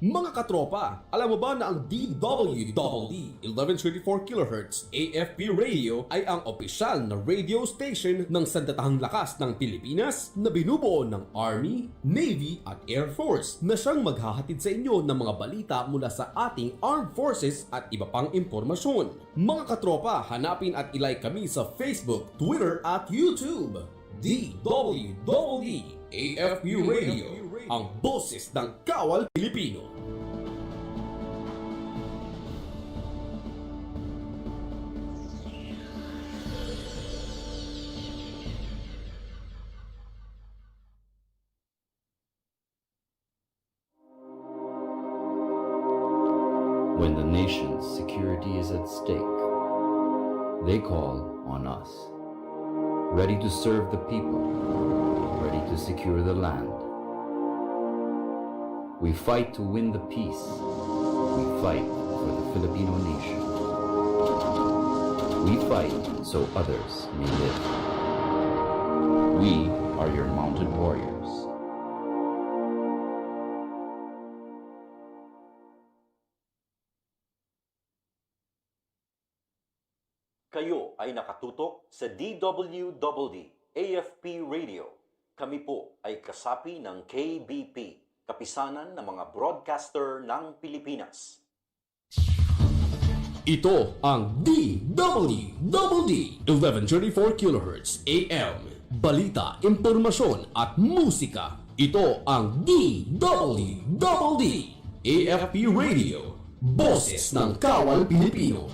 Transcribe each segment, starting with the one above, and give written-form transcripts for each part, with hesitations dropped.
Mga katropa, alam mo ba na ang DWDD 1134 kHz AFP radio ay ang opisyal na radio station ng Sandatahang Lakas ng Pilipinas na binubuo ng Army, Navy at Air Force na siyang maghahatid sa inyo ng mga balita mula sa ating Armed Forces at iba pang impormasyon. Mga katropa, hanapin at ilike kami sa Facebook, Twitter at YouTube. DWDD AFP Radio, ang boses ng Kawal Pilipino. When the nation's security is at stake, they call on us. Ready to serve the people, ready to secure the land. We fight to win the peace. We fight for the Filipino nation. We fight so others may live. We are your mounted warriors. Kayo ay nakatutok sa DWDD AFP Radio. Kami po ay kasapi ng KBP, Kapisanan ng mga Broadcaster ng Pilipinas. Ito ang DWDD 1134 kHz AM. Balita, impormasyon at musika. Ito ang DWDD AFP Radio. Boses ng Kawal Pilipino.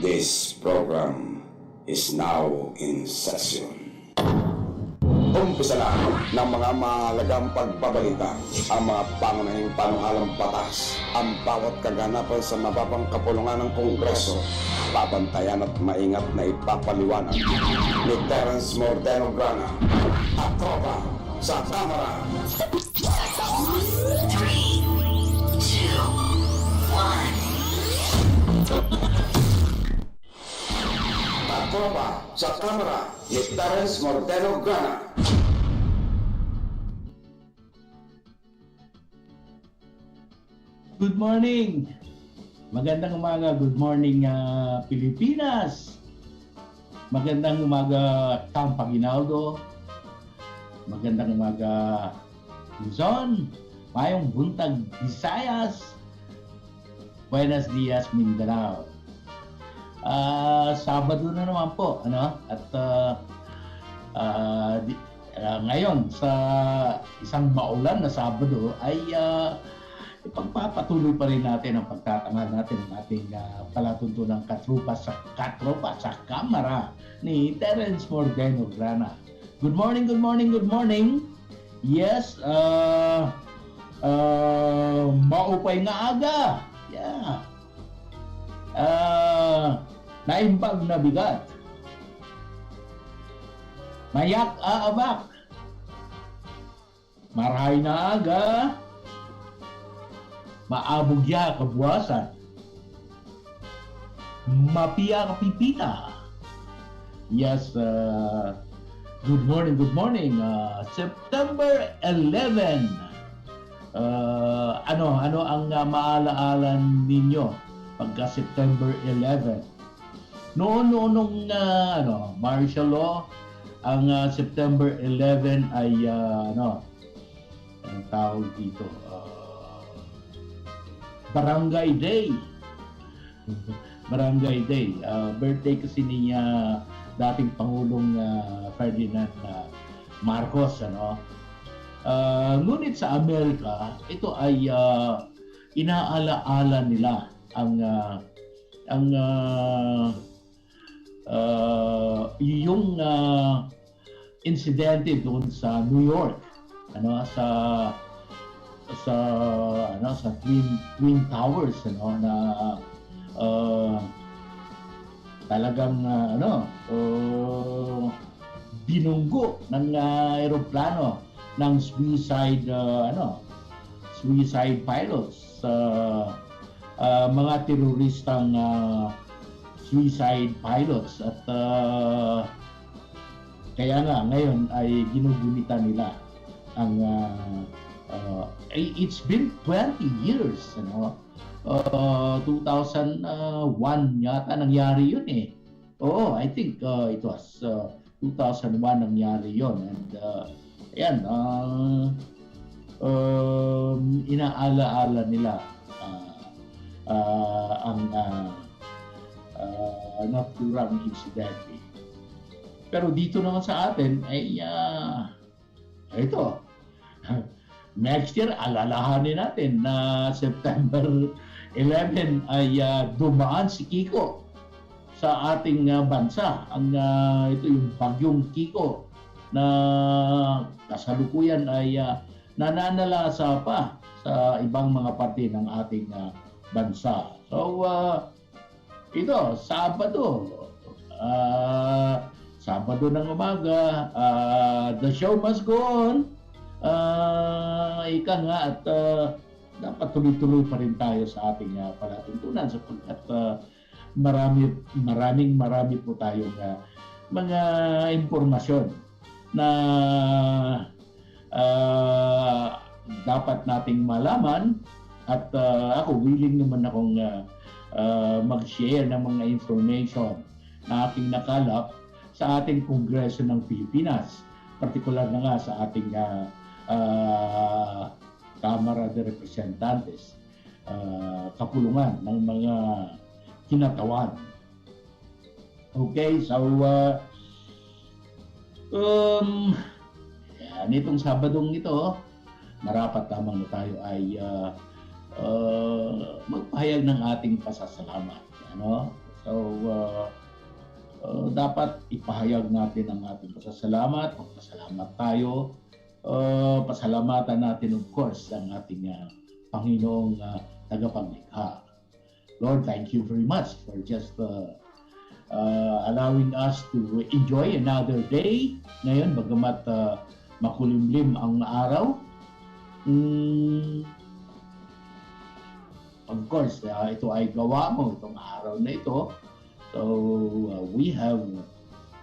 This program is now in session. Umpisa na ng mga mahalagang pagbabalita, ang mga pangunahing panukalang batas, ang bawat kaganapan sa mababang kapulungan ng Kongreso, babantayan at maingat na ipapaliwanag ni Terence Mordeno Grana, KATROPA sa Kamara. 3, 2, 1. KATROPA sa Kamara ni Terence Mordeno Grana. Good morning! Magandang umaga. Good morning, Pilipinas! Magandang umaga, Camp Aguinaldo. Magandang umaga, Luzon. Mayong buntag, Visayas. Buenos dias, Mindanao. Sabado na naman po, ano? At ngayon, sa isang maulan na Sabado ay ipagpapatuloy pa rin natin ang pagtatanghal natin ng ating palatuntunang katropa sa Kamara ni Terence Mordeno Grana. Good morning, good morning, good morning. Yes, maupay nga aga. Yeah. Naimbag na bigat. Mayak aabak. Marhay na aga. Maabugya kabuwasan. Mapia kapipita. Yes, good morning, good morning. September 11. Ano ang maaalaalan ninyo pagka September 11? Noong martial law, ang September 11 ay ang tawag dito, Barangay Day. Barangay Day. Birthday kasi ni dating Pangulong Ferdinand Marcos, ano. Ngunit sa Amerika, ito ay inaalaala nila ang yung insidente doon sa New York, ano, sa Twin Towers, ano, na talagang binunggo ng eroplano ng suicide pilots, mga teroristang suicide pilots, at kaya nga ngayon ay ginugulitan nila ang it's been 20 years, 2001 yata nangyari yun eh. Oo, I think it was 2001 nangyari yun, and ayan, inaalaala nila ang naturang insidente. Pero dito naman sa atin ay ito, next year alalahanin natin na September 11 ay dumaan si Kiko sa ating bansa. Ito yung bagyong Kiko na kasalukuyan ay nananalasa pa sa ibang mga parte ng ating bansa. So, ito, Sabado ng umaga, the show must go on. Ika nga, at dapat tuloy-tuloy pa rin tayo sa ating palatuntunan sapagkat marami po tayong mga impormasyon na dapat nating malaman, at ako willing naman akong mag-share ng mga information na aking nakalap sa ating Kongreso ng Pilipinas, partikular na nga sa ating Kamara de Representantes, kapulungan ng mga kinatawan. Okay, so nitong Sabadong ito, marapat lamang na tayo ay magpahayag ng ating pasasalamat. So, dapat ipahayag natin ang ating pasasalamat. Magpasalamat tayo. Pasalamatan natin of course ang ating Panginoong tagapaglikha. Lord, thank you very much for just allowing us to enjoy another day. Ngayon, bagamat makulimlim ang araw, of course, ito ay gawa mo itong araw na ito. So, we have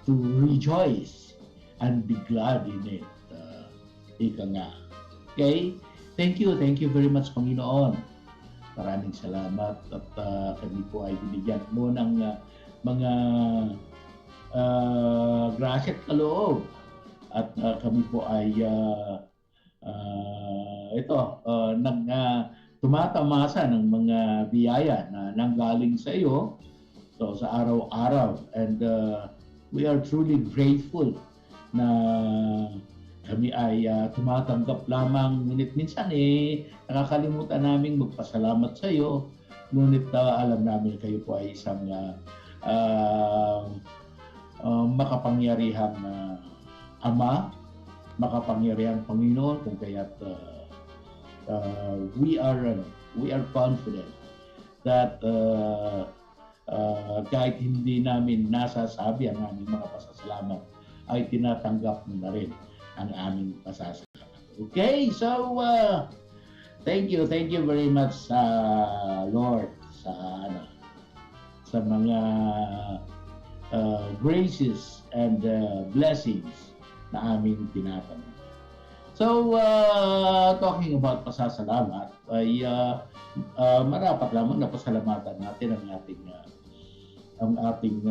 to rejoice and be glad in it. Ika nga. Okay? Thank you very much, Panginoon. Maraming salamat at kami po ay binigyan mo ng mga grasya at kaloob. At kami po ay tumatamasa ng mga biyaya na nanggaling sa iyo. So sa araw-araw, and we are truly grateful na kami ay tumatanggap lamang, ngunit minsan nakakalimutan namin magpasalamat sa iyo. Ngunit alam namin kayo po ay isang makapangyarihang Ama, makapangyarihang Panginoon, kung kaya't we are confident that kahit hindi namin nasasabi ang aming mga pasasalamat, ay tinatanggap mo na rin ang aming pasasalamat. Okay, so thank you very much, Lord, sa mga graces and blessings na aming tinatanggap. So, talking about pasasalamat, ay marapat lamang na pasalamatan natin ang ating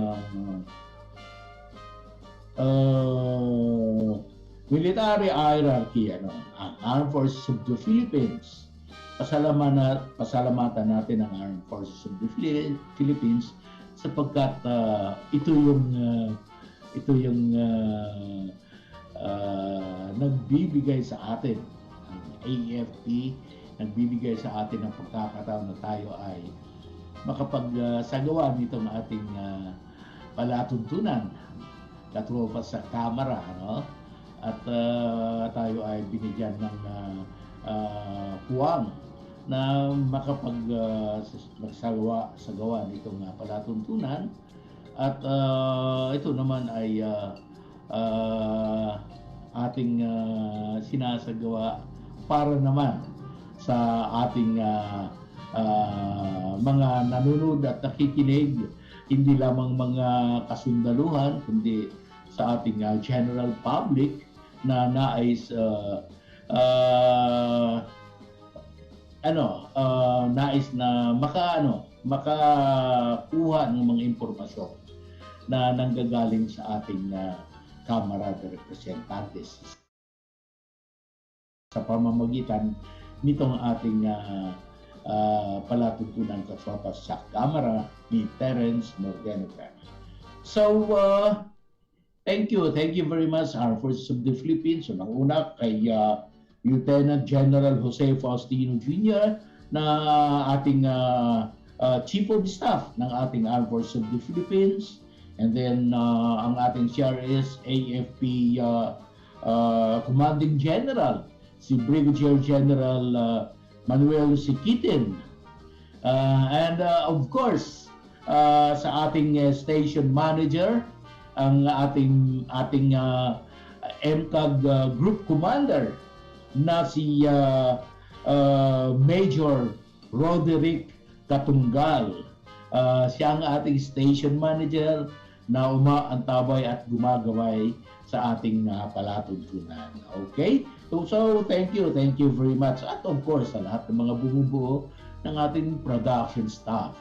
military hierarchy, ang Armed Forces of the Philippines. Pasalamatan natin ang Armed Forces of the Philippines sapagkat ito yung nagbibigay sa atin, ang AFP, nagbibigay sa atin ng pagkakataon na tayo ay makapagsagawa nitong ating palatuntunan, KATROPA sa KAMARA, no? At tayo ay binigyan ng puwang na magsagawa nitong palatuntunan. At ito naman ay ating sinasagawa para naman sa ating mga nanonood at nakikinig, hindi lamang mga kasundaluhan, kundi sa ating general public na nais nais na makakuha ng mga impormasyon na nanggagaling sa ating Kamara de Representantes sa pamamagitan nitong ating palatuntunan KATROPA sa Kamara ni Terence, Mordeno, Grana. So, thank you very much, Armed Forces of the Philippines. So, una kay Lieutenant General Jose Faustino Jr. na ating Chief of Staff ng ating Armed Forces of the Philippines. And then ang ating CRS AFP Commanding General, si Brigadier General Manuel Siquitin. And of course, sa ating station manager, ang ating MCAG Group Commander na si Major Roderick Katunggal. Siya ang ating station manager na umaantabay at gumagaway sa ating palatuntunan. Okay? So thank you very much. At of course, sa lahat ng mga bumubuo ng ating production staff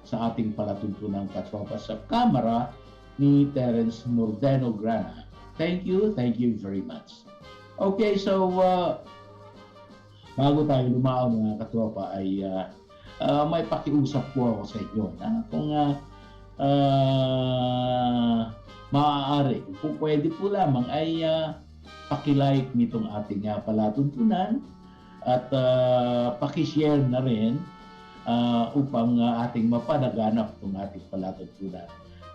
sa ating palatuntunan KATROPA sa Kamara ni Terence Mordeno, Grana. Thank you very much. Okay, so bago tayo lumaon mga KATROPA ay may pakiusap po ako sa inyo na kung maaari, kung pwede po lamang ay pakilike nitong ating palatuntunan at pakishare na rin upang ating mapanaganap itong ating palatuntunan.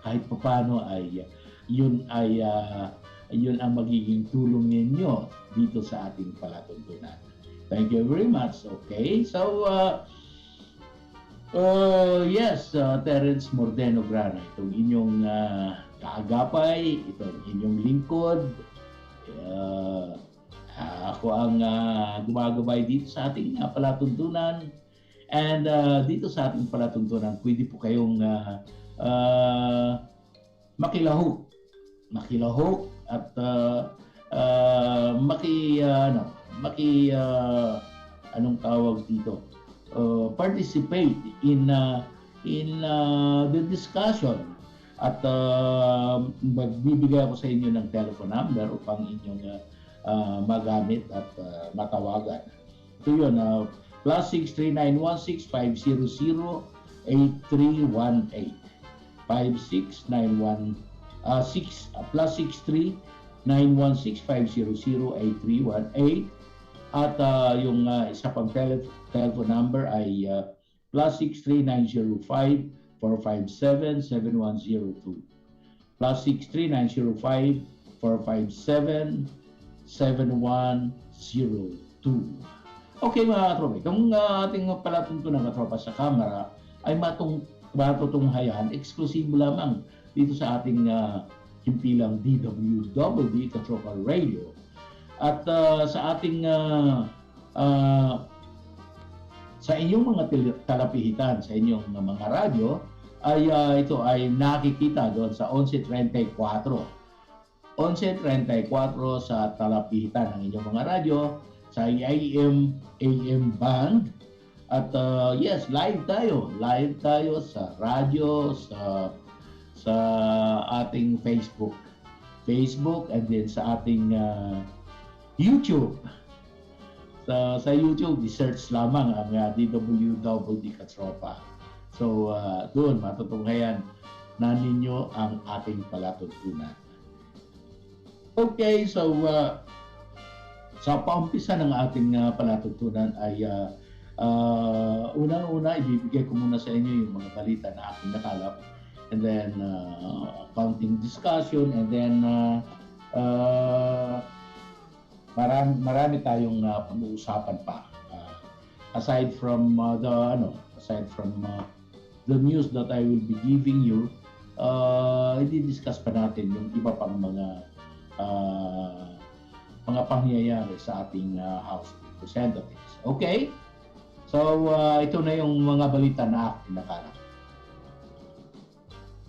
kahit papaano ay yun ang magiging tulong ninyo dito sa ating palatuntunan. Thank you very much. Okay, so yes, Terence Mordeno Grana, itong inyong kaagapay, itong inyong lingkod. Ako ang gumagabay dito sa ating palatuntunan. And dito sa ating palatuntunan, pwede po kayong makilahok at anong tawag dito? Participate in the discussion at magbibigay ako sa inyo ng telephone number upang inyong magamit at matawagan. Ito yun, +63 916 500 8318 +63 916 500 8318 at yung isa pang telephone number ay +63 905 457 7102 +63 905 457 7102. Okay mga katropa, itong ating palatuntunan katropa sa kamera ay matutunghayan eksklusibo lamang dito sa ating himpilang DWDD Katropa Radio. At sa ating sa inyong mga talapihitan, sa inyong mga radyo, ay ito ay nakikita doon sa 1134. 1134 sa talapihitan ng inyong mga radyo, sa AM band. At yes, live tayo sa radyo, sa ating Facebook and then sa ating YouTube. Sa YouTube, i-search lamang ang DWDD Katropa. So, doon matutunghayan na ninyo ang ating palatuntunan. Okay, so sa paumpisa ng ating palatuntunan ay unang-una, ibibigay ko muna sa inyo yung mga balita na aking nakalap, and then counting discussion, and then marami tayong pag-uusapan pa. Aside from the news that I will be giving you, i-discuss pa natin yung iba pang mga pangyayari sa ating House of Representatives. Okay? So, ito na yung mga balita na aking nakalap.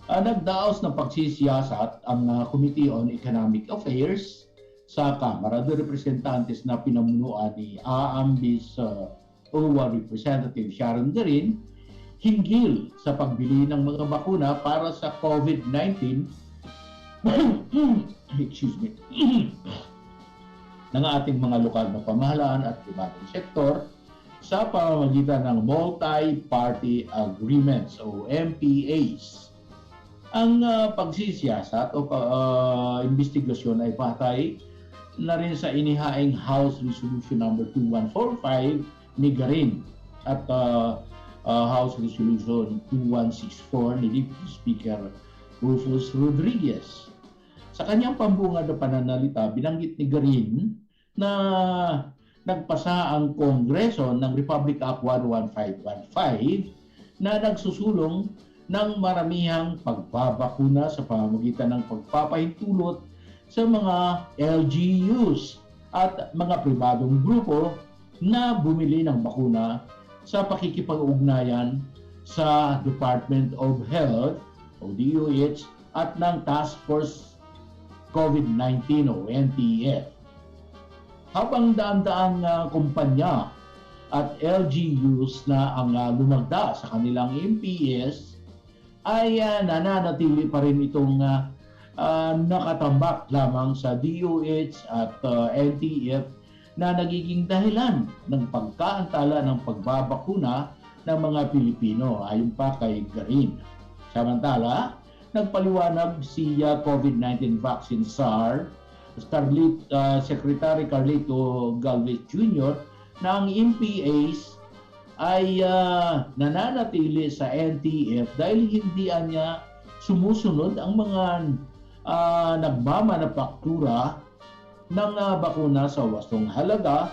Nagdaos ng pagsisiyasat ang Committee on Economic Affairs sa Kamara de Representantes na pinamunuan ni AAMB's OWA Representative Sharon Garin hinggil sa pagbili ng mga bakuna para sa COVID-19 excuse me ng ating mga lokal na pamahalaan at pribadong sektor sa pamamagitan ng Multi-Party Agreements o MPAs. Ang pagsisiyasat o investigasyon ay patay na rin sa inihaing House Resolution number 2145 ni Garin at House Resolution 2164 ni Deputy Speaker Rufus Rodriguez. Sa kanyang pambungad na pananalita, binanggit ni Garin na nagpasa ang Kongreso ng Republic Act 11515 na nagsusulong ng maramihang pagbabakuna sa pamamagitan ng pagpapahintulot sa mga LGUs at mga pribadong grupo na bumili ng bakuna sa pakikipag-ugnayan sa Department of Health o DOH at ng Task Force COVID-19 o NTF. Habang daan-daang kumpanya at LGUs na ang lumagda sa kanilang MPS, ay nananatili pa rin itong nakatambak lamang sa DOH at NTF na nagiging dahilan ng pagkaantala ng pagbabakuna ng mga Pilipino, ayon pa kay Garin. Samantala, nagpaliwanag si COVID-19 vaccine SAR Secretary Carlito Galvez Jr. na ang MPAs ay nananatili sa NTF dahil hindi niya sumusunod ang mga nagmamanufaktura ng bakuna sa wastong halaga,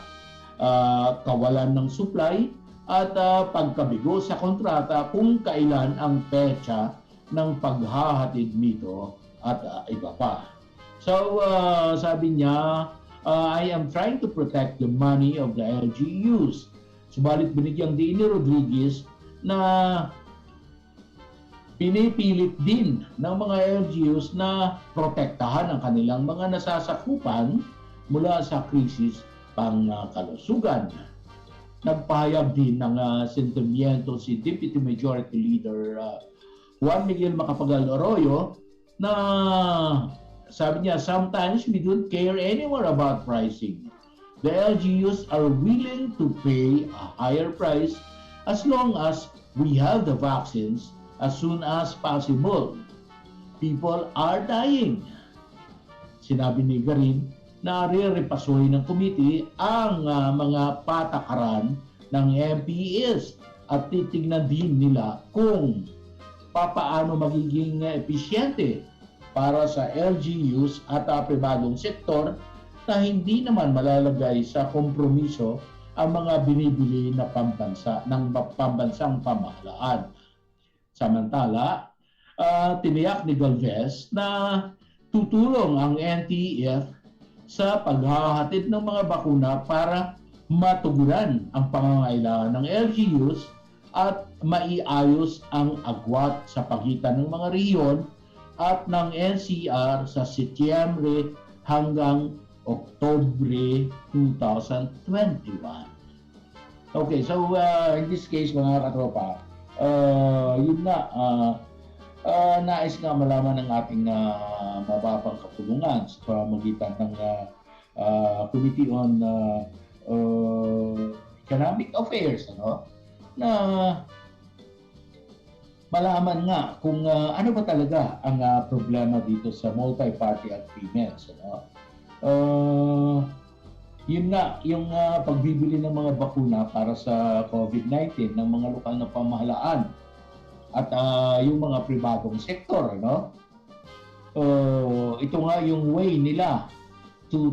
kawalan ng supply, at pagkabigo sa kontrata kung kailan ang petsa ng paghahatid nito at iba pa. So, sabi niya, I am trying to protect the money of the LGUs. Subalit binigyang din ni Rodriguez na pinipilit din ng mga LGUs na protektahan ang kanilang mga nasasakupan mula sa krisis pangkalusugan. Nagpahayag din ng sentimiento si Deputy Majority Leader Juan Miguel Macapagal Arroyo na sabi niya, sometimes we don't care anymore about pricing. The LGUs are willing to pay a higher price as long as we have the vaccines as soon as possible. People are dying. Sinabi ni Garin na re-repasuhin ng committee ang mga patakaran ng MPS at titignan din nila kung papaano magiging episyente para sa LGUs at pribadong sektor na hindi naman malalagay sa kompromiso ang mga binibili na pambansang pamahalaan. Samantala, tiniyak ni Galvez na tutulong ang NTF sa paghahatid ng mga bakuna para matugunan ang pangangailangan ng LGUs at maiayos ang agwat sa pagitan ng mga rehiyon at ng NCR sa Setyembre hanggang Oktubre 2021. Okay, so in this case mga katropa, yun na, nais nga malaman ng ating mababang kapulungan sa pamamagitan ng Committee on Economic Affairs, na malaman nga kung ano ba talaga ang problema dito sa multi-party agreements. Yun nga, yung pagbibili ng mga bakuna para sa COVID-19 ng mga lokal na pamahalaan at yung mga pribadong sektor, ito nga yung way nila to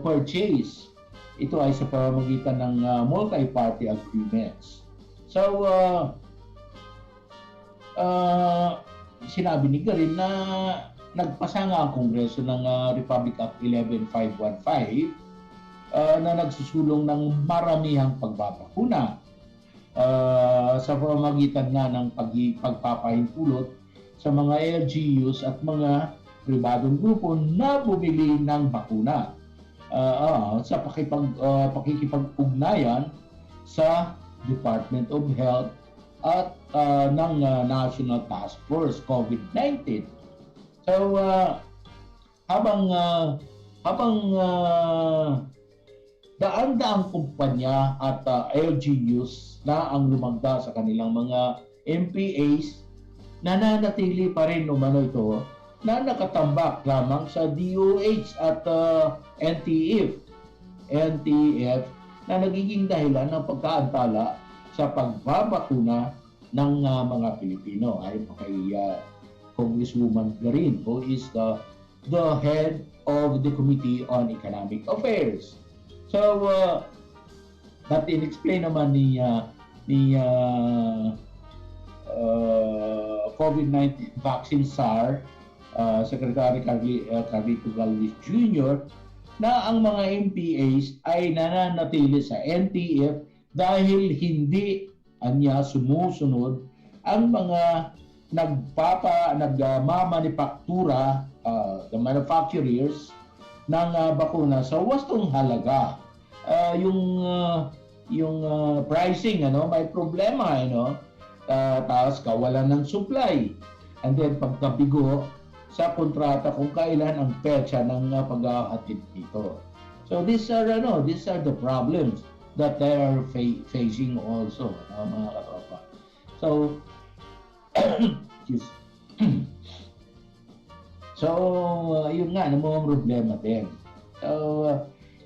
purchase. Ito ay sa pamamagitan ng multi-party agreements. So, sinabi ni Garin na nagpasa nga ang Kongreso ng Republic Act 11515 na nagsusulong ng maramihang pagbabakuna sa pamamagitan nga ng pagpapahintulot sa mga LGUs at mga pribadong grupo na bumili ng bakuna sa pakikipag-ugnayan sa Department of Health at ng National Task Force COVID-19. So habang daan-daang kumpanya at LGUs na ang lumagda sa kanilang mga MPAs, nananatili pa rin umano ito na nakatambak lamang sa DOH at NTF na nagiging dahilan ng pagkaantala sa pagbabakuna ng mga Pilipino. Ayon pa kay Congresswoman Garin, who is the head of the Committee on Economic Affairs. So, that in-explain naman ni COVID-19 vaccine SAR, Secretary Carlito Galvez Jr., na ang mga MPAs ay nananatili sa NTF dahil hindi anya sumusunod ang mga nagmamanufaktura, the manufacturers ng bakuna sa wastong halaga. Yung pricing, may problema, tapos kawalan ng supply, and then pagkabigo sa kontrata kung kailan ang petsa ng paghahatid nito. So these are the problems that they are facing also, mga katropa. So so yun nga, mga problema din. So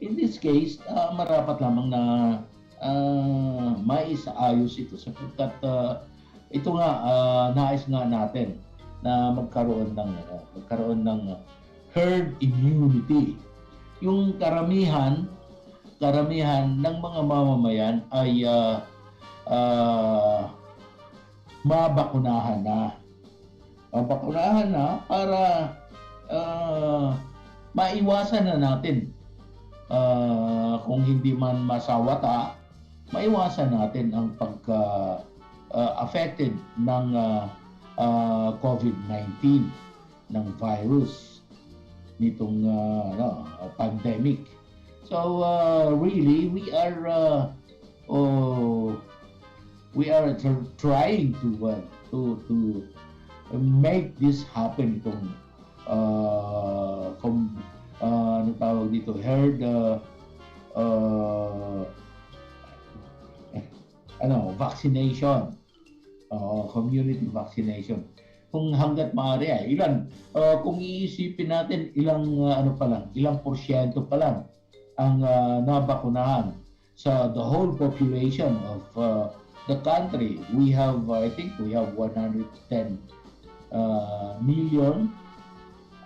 in this case, marapat lamang na maisaayos ito sapagkat ito nga, nais nga natin na magkaroon ng herd immunity. Yung karamihan ng mga mamamayan ay mabakunahan na. Mabakunahan na para maiwasan na natin. Kung hindi man masawata, maiwasan natin ang affected ng COVID-19, ng virus, nitong pandemic. So really, we are trying to make this happen, itong ano tawag dito, herd vaccination, community vaccination. Kung hangga't maaari ay kung iisipin natin ilang porsyento pa lang ang nabakunahan sa the whole population of the country. I think we have 110 million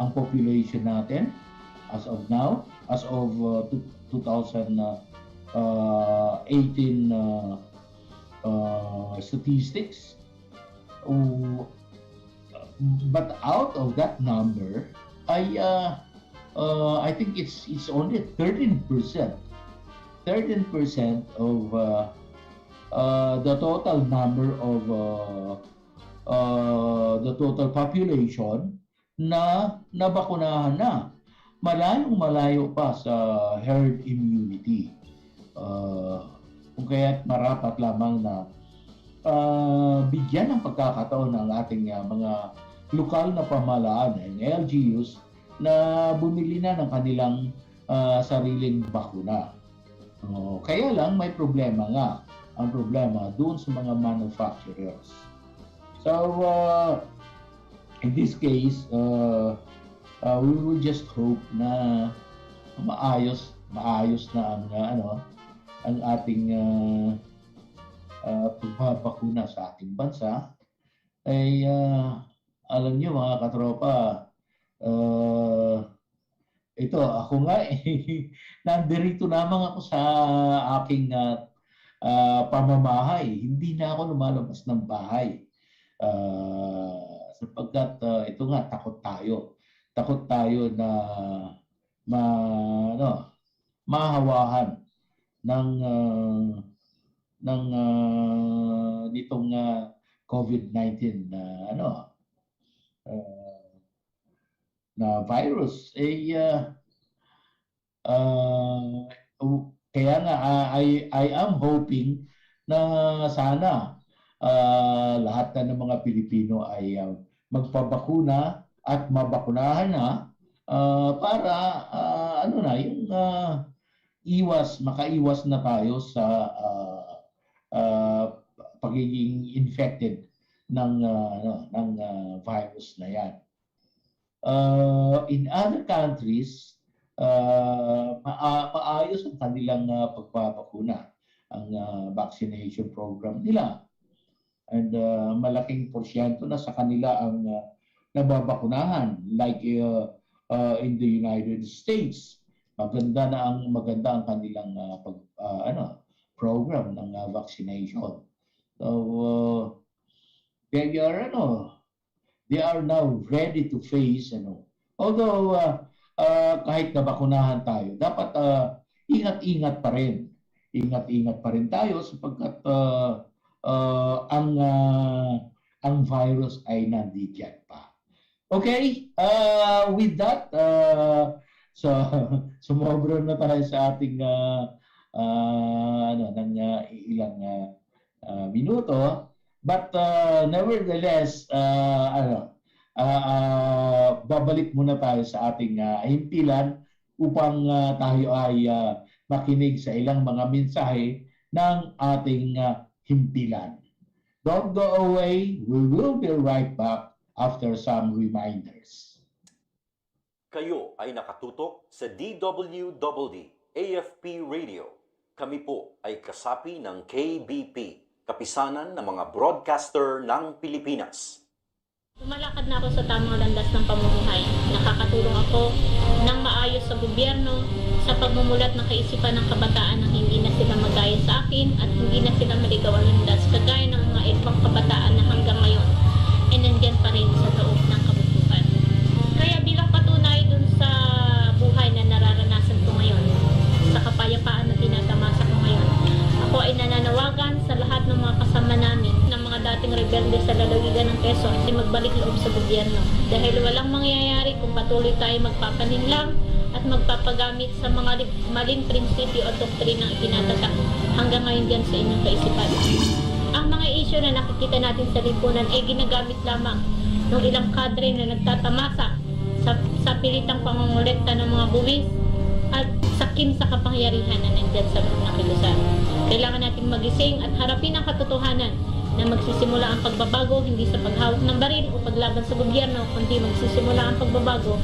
ang population natin as of now, as of 2018 statistics. But out of that number, I think it's only 13% of the total number of the total population na nabakunahan na. Malayong-malayo pa sa herd immunity. Kung kaya't marapat lamang na bigyan ng pagkakataon ng ating mga lokal na pamahalaan, ng LGUs, na bumili na ng kanilang sariling bakuna. Kaya lang may problema nga. Ang problema doon sa mga manufacturers. So, in this case, we will just hope na maayos na ang ating pagbabakuna sa ating bansa. Ay alam niyo mga katropa, ito ako nga nandirito lamang ako sa aking pamamahay. Hindi na ako lumalabas ng bahay. Sapagkat ito nga, takot tayo na mahawahan ng nitong COVID-19 na virus. Kaya nga I am hoping na sana lahat na ng mga Pilipino ay magpabakuna at mabakunahan na para makaiwas na tayo sa pagiging infected ng virus na yan. In other countries, maayos ang kanilang pagbabakuna, ang vaccination program nila. And malaking porsyento na sa kanila ang nababakunahan, like in the United States. Maganda ang kanilang program ng vaccination. So they are now ready to face although kahit nabakunahan tayo, dapat ingat-ingat pa rin. Ingat-ingat pa rin tayo sapagkat ang virus ay nandiyan pa. Okay, with that, so sumobra na tayo sa ating ilang minuto, but nevertheless, babalik muna tayo sa ating himpilan upang tayo ay makinig sa ilang mga mensahe ng ating himpilan. Don't go away. We will be right back after some reminders. Kayo ay nakatutok sa DWDD AFP Radio. Kami po ay kasapi ng KBP, Kapisanan ng mga Broadcaster ng Pilipinas. Lumalakad na ako sa tamang landas ng pamumuhay. Nakakatulong ako ng maayos sa gobyerno sa pagmumulat ng kaisipan ng kabataan na hindi na sila magaya sa akin at hindi na sila maligaw ang landas kagaya ng mga ibang kabataan na hanggang ngayon ay nandyan pa rin sa loob ng kabundukan. Kaya bilang patunay dun sa buhay na nararanasan ko ngayon, sa kapayapaan na tinatamasa ko ngayon, ako ay nananawagan sa lahat ng mga kasama namin ng mga dating rebelde sa lalawigan ng Quezon ay magbalik loob sa gobyerno. Dahil walang mangyayari kung patuloy tayo magpapaninlang at magpapagamit sa mga maling prinsipyo at doktrinang itinatatak hanggang ngayon dyan sa inyong kaisipan. Ang mga isyu na nakikita natin sa lipunan ay ginagamit lamang ng ilang kadre na nagtatamasa sa pilitang pangongolekta ng mga buwis at sakim sa kapangyarihan na nandyan sa mga kilusan. Kailangan nating magising at harapin ang katotohanan na magsisimula ang pagbabago hindi sa paghawak ng baril o paglaban sa gobyerno, kundi magsisimula ang pagbabago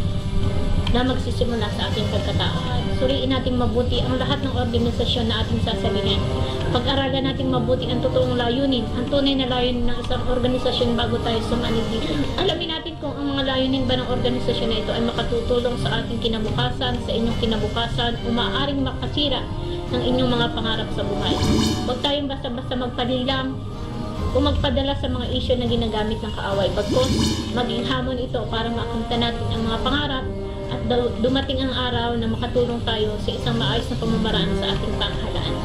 na magsisimula sa ating pagkatao. Suriin natin mabuti ang lahat ng organisasyon na ating sasalinin. Pag-aralan natin mabuti ang totoong layunin, ang tunay na layunin ng isang organisasyon bago tayo sumanig dito. Alamin natin kung ang mga layunin ba ng organisasyon na ito ay makatutulong sa ating kinabukasan, sa inyong kinabukasan, o maaaring makasira ng inyong mga pangarap sa buhay. Huwag tayong basta-basta magpanilang o magpadala sa mga isyu na ginagamit ng kaaway. Bagkos, maging hamon ito para makamta natin ang mga pangarap at dumating ang araw na makatulong tayo sa isang maayos na pamamaraan sa ating pamahalaan.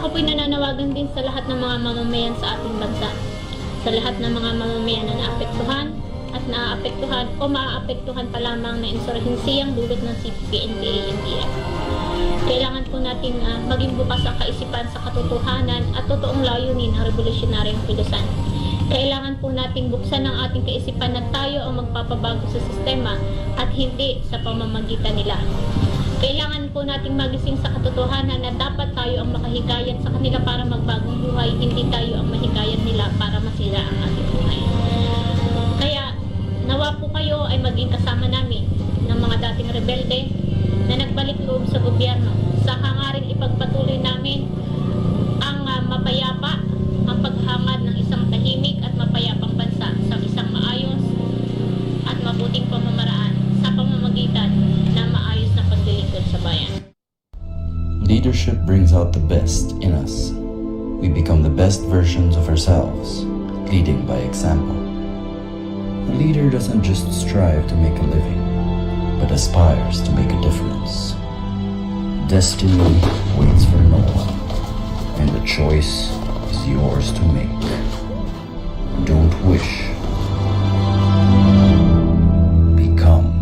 Ako po'y nananawagan din sa lahat ng mga mamamayan sa ating bansa, sa lahat ng mga mamamayan na naapektuhan at naaapektuhan o maaapektuhan pa lamang na insurhensiyang dulot ng CPP-NPA-NDF. Kailangan po natin maging bukas ang kaisipan sa katotohanan at totoong layunin ng revolusyonaryong kilusan. Kailangan po nating buksan ang ating kaisipan na tayo ang magpapabago sa sistema at hindi sa pamamagitan nila. Kailangan po nating magising sa katotohanan na dapat tayo ang makahikayat sa kanila para magbagong buhay, hindi tayo ang mahikayat nila para masira ang ating buhay. Kaya nawa po kayo ay maging kasama namin ng mga dating rebelde na nagbalik loob sa gobyerno sa hangaring ipagpatuloy namin ang mapayapa ang paghangad ng isang tahimik at mapayapang bansa sa isang maayos at mabuting pamamaraan sa pamamagitan ng maayos na paglilingkod sa bayan. Leadership brings out the best in us. We become the best versions of ourselves, leading by example. A leader doesn't just strive to make a living, but aspires to make a difference. Destiny waits for no one, and the choice is yours to make. Don't wish. Become.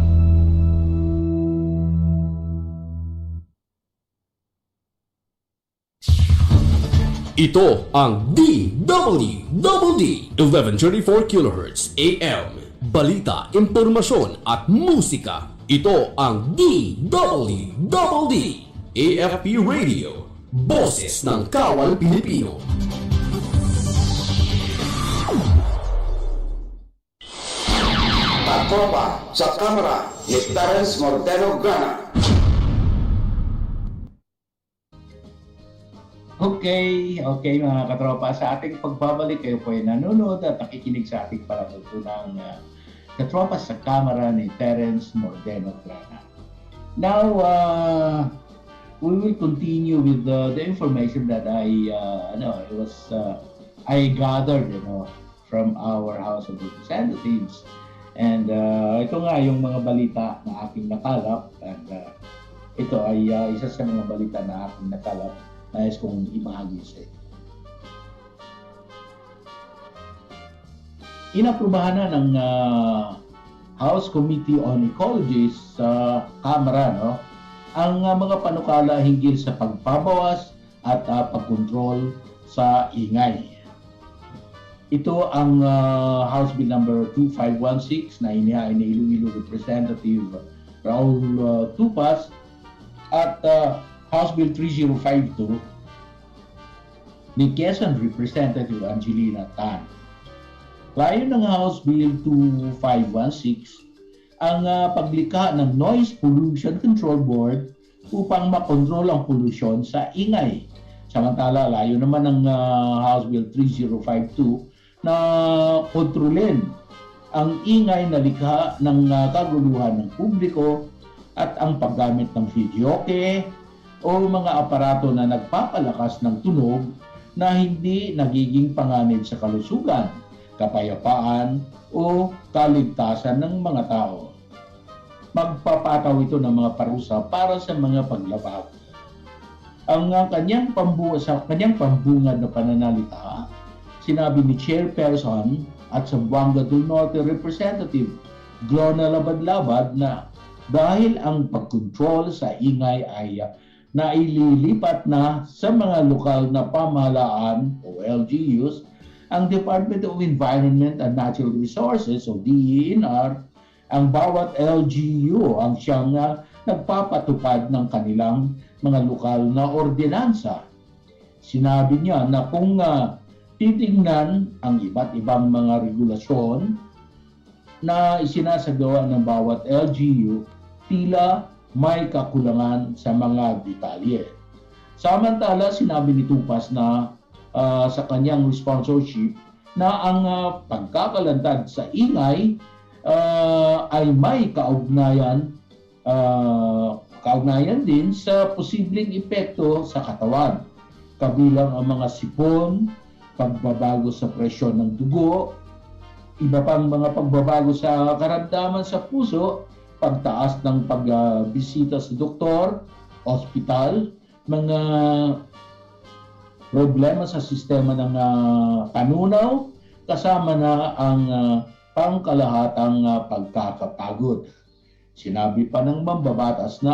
Ito ang DWDD 1134 kHz AM. Balita, impormasyon at musika. Ito ang DWDD AFP Radio. Boses ng Kawal Pilipino. Katropa sa kamera ni Terence Mordeno Grana. Okay mga katropa, sa ating pagbabalik kayo po ay nanonood at nakikinig sa ating palatuntunang Katropa sa kamera ni Terence Mordeno Grana. Now, we will continue with the information that I gathered, from our House of Representatives. And ito nga yung mga balita na aking nakalap, and ito ay isa sa mga balita na aking nakalap. Nais kong ibahagi sa inyo. Inaprubahan na ng House Committee on Ecology sa KAMARA ang mga panukala hinggil sa pagbabawas at pagkontrol sa ingay. Ito ang House Bill number 2516 na inihain ni Iloilo Representative Raul Tupas at House Bill 3052 ni Quezon Representative Angelina Tan. Layon ng House Bill 2516 ang paglikha ng Noise Pollution Control Board upang makontrol ang polusyon sa ingay. Samantala, layo naman ng House Bill 3052 na kontrolin ang ingay na likha ng kaguluhan ng publiko at ang paggamit ng videoke o mga aparato na nagpapalakas ng tunog na hindi nagiging panganib sa kalusugan, kapayapaan o kaligtasan ng mga tao. Magpapataw ito ng mga parusa para sa mga paglabag. Ang kanyang pambungad na pananalita, sinabi ni Chairperson at Zamboanga del Norte Representative Grana Labad-Labad na dahil ang pagkontrol sa ingay ay naililipat na sa mga lokal na pamahalaan o LGUs, ang Department of Environment and Natural Resources o DENR, ang bawat LGU ang siyang nagpapatupad ng kanilang mga lokal na ordinansa. Sinabi niya na kung titingnan ang iba't ibang mga regulasyon na isinasagawa ng bawat LGU, tila may kakulangan sa mga detalye. Samantala, sinabi ni Tupas na sa kanyang sponsorship na ang pagkakalantad sa ingay ay may kaugnayan din sa posibleng epekto sa katawan, kabilang ang mga sipon, pagbabago sa presyon ng dugo, iba pang mga pagbabago sa karamdaman sa puso, pagtaas ng pagbisita sa doktor, ospital, mga problema sa sistema ng panunaw, kasama na ang pangkalahatang pagkakapagod. Sinabi pa ng mambabatas na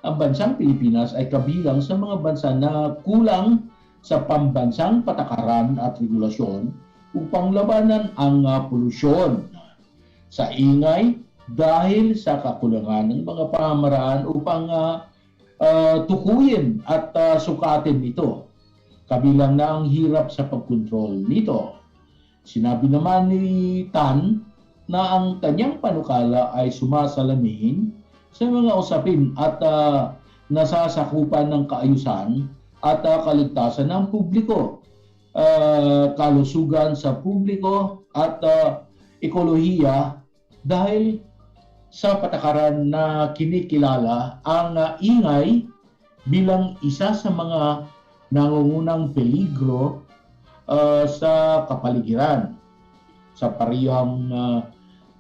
ang bansang Pilipinas ay kabilang sa mga bansa na kulang sa pambansang patakaran at regulasyon upang labanan ang polusyon sa ingay dahil sa kakulangan ng mga pamamaraan upang tukuyin at sukatin ito. Kabilang na ang hirap sa pagkontrol nito. Sinabi naman ni Tan na ang kanyang panukala ay sumasalamin sa mga usapin at nasasakupan ng kaayusan at kaligtasan ng publiko, kalusugan sa publiko at ekolohiya dahil sa patakaran na kinikilala ang ingay bilang isa sa mga nangungunang peligro sa kapaligiran, sa parehong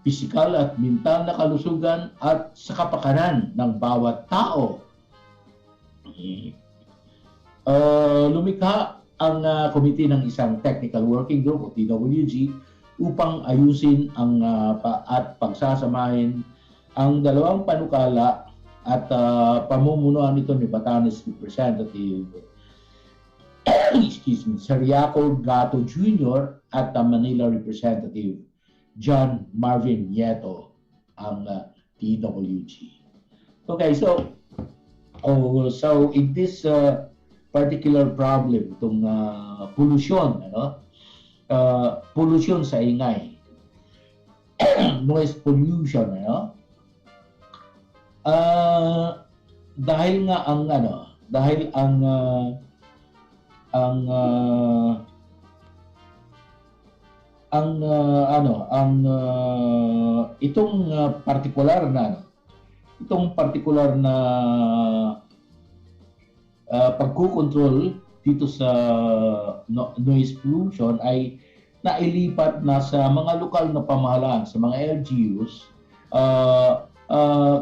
pisikal at mental na kalusugan at sa kapakanan ng bawat tao. Lumikha ang komite ng isang Technical Working Group o TWG upang ayusin at pagsasamahin ang dalawang panukala at pamumunuan nito ni Batanes Representative Seriaco Gato Jr. at Manila Representative John Marvin Nieto ang TWG. Okay, so in this particular problem, itong pollution, pollution sa ingay, noise pollution, dahil nga itong partikular na pagkukontrol dito sa noise pollution ay nailipat na sa mga lokal na pamahalaan, sa mga LGUs.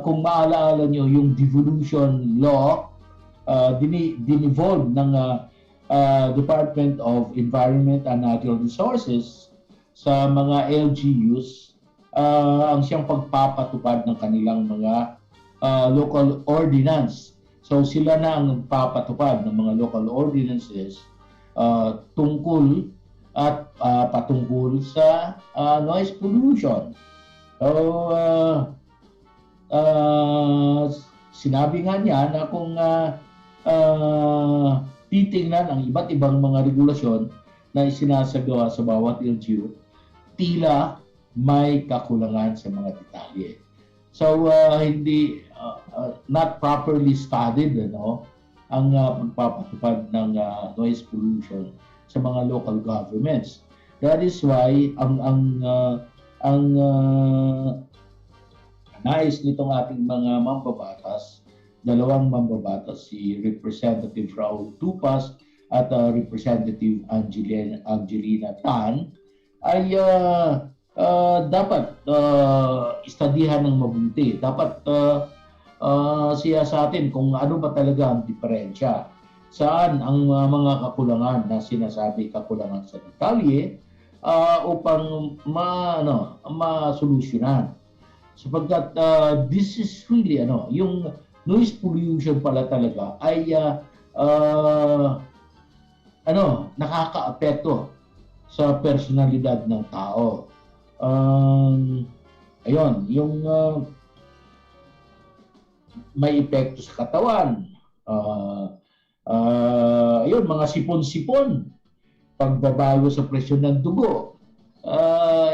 Kung maalaala nyo yung devolution law, dinevolve ng Department of Environment and Natural Resources sa mga LGUs ang siyang pagpapatupad ng kanilang mga local ordinance. So sila na ang nagpapatupad ng mga local ordinances tungkol at patungkol sa noise pollution. So sinabi nga niya na kung titingnan ang iba't ibang mga regulasyon na isinasagawa sa bawat LGU, tila may kakulangan sa mga detalye. So hindi not properly studied ang pagpapatupad ng noise pollution sa mga local governments. That is why ang ang nais nitong ating mga mambabatas, dalawang mambabatas, si Representative Raul Tupas at Representative Angelina Tan, ay dapat istadihan ng mabuti. Dapat siya sa atin kung ano ba talaga ang diferensya. Saan ang mga kakulangan na sinasabi, kakulangan sa detalye, upang masolusyonan. Sapagkat this is really yung noise pollution pala talaga ay nakakaapekto sa personalidad ng tao. Ayun, yung may epekto sa katawan. Ayun, mga sipon-sipon, pagbabago sa presyon ng dugo.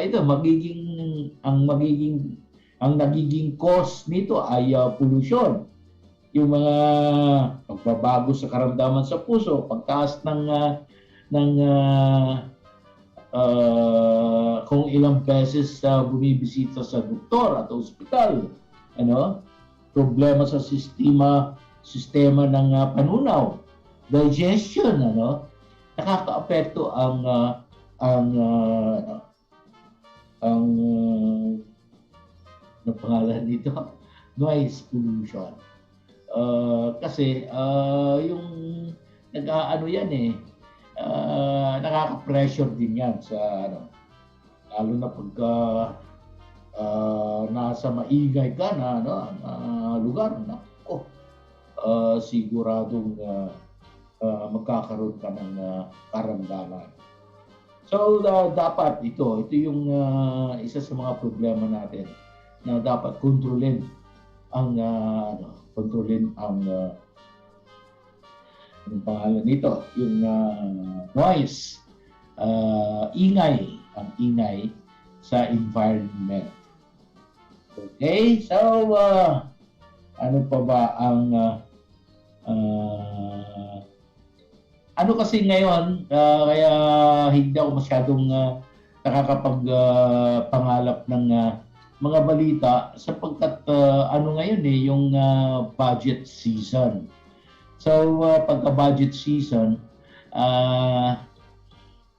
Ito ang nagiging cause nito ay pollution. Yung mga pagbabago sa karamdaman sa puso, pagtaas ng kung ilang beses bumibisita sa doktor at ospital, problema sa sistema ng panunaw, digestion, nakakaapekto ang ano pangalan dito? Noise pollution. Kasi yung nag-aano yan nakaka-pressure din yan sa lalo na pagka nasa maingay ka na lugar, siguradong magkakaroon ka ng karamdaman. So dapat ito yung isa sa mga problema natin na dapat kontrolin ang anong pangalan nito, yung noise, ang ingay sa environment. Okay, so ano pa ba ang ano kasi ngayon, kaya hindi ako masyadong nakakapagpangalap ng mga balita sapagkat ngayon yung budget season. So pagka-budget season,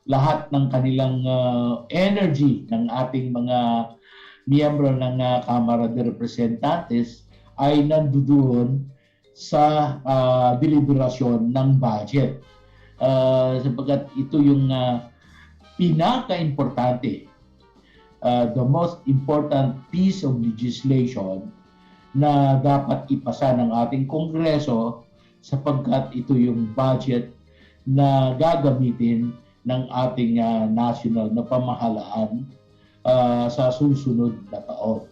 lahat ng kanilang energy ng ating mga miyembro ng Kamara de Representantes ay nandoon sa deliberasyon ng budget. Sapagkat ito yung pinaka-importante, the most important piece of legislation na dapat ipasa ng ating Kongreso sapagkat ito yung budget na gagamitin ng ating national na pamahalaan sa susunod na taon,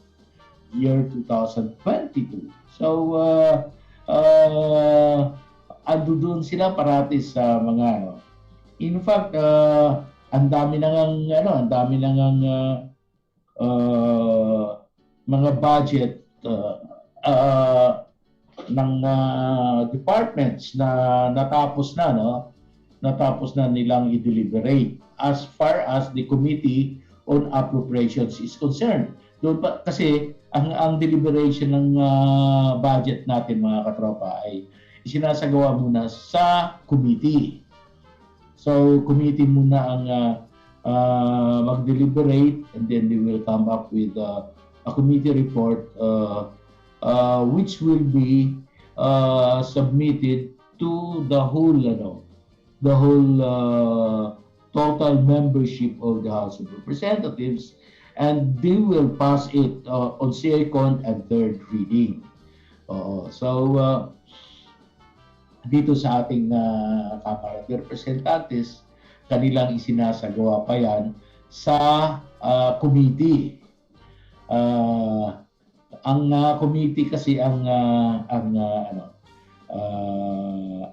year 2022. So, ando doon sila parati sa mga in fact, ang dami nang mga budget ng departments na natapos na nilang i-deliberate as far as the Committee on Appropriations is concerned. Doon pa kasi ang deliberation ng budget natin, mga katropa, ay isinasagawa muna sa committee. So committee muna ang mag-deliberate, and then they will come up with a committee report which will be submitted to the whole total membership of the House of Representatives, and they will pass it on second and third reading. So dito sa ating Kamara de Representantes, kanilang isinasagawa pa yan sa committee. Ang committee kasi ang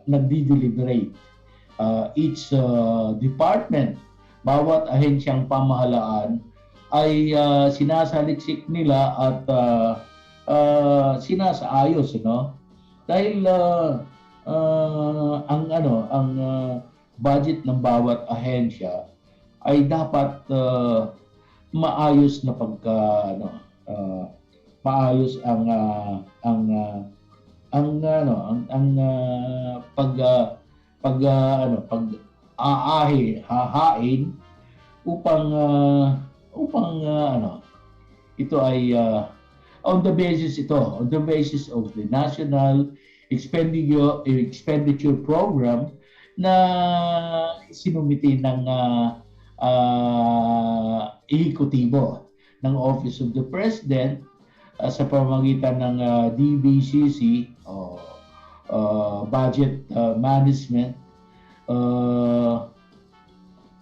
nagdi-deliberate. Each department, bawat ahensyang pamahalaan ay sinasaliksik nila at sinasaayos, dahil ang budget ng bawat ahensya ay dapat maayos na pagka ano, maayos ang pag hahain upang ito ay on the basis of the National Expenditure Program na sinumiti ng ehekutibo ng Office of the President sa pamamagitan ng DBCC o Budget Management.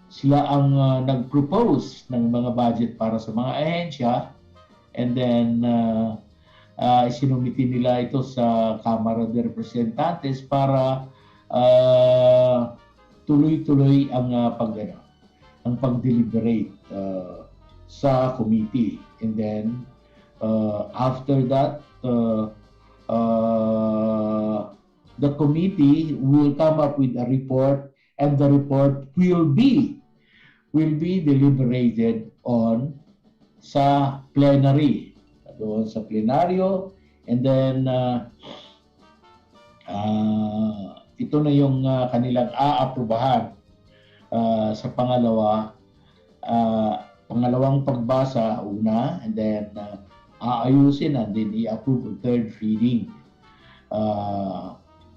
Sila ang nag-propose ng mga budget para sa mga ahensya, and then sinumiti nila ito sa Kamara de Representantes para tuloy-tuloy ang pag-deliberate sa committee. And then after that, the committee will come up with a report, and the report will be deliberated on sa plenary, doon sa plenaryo, and then ito na yung kanilang aaprubahan sa pangalawang pagbasa una, and then aayusin and then i-approve on third reading,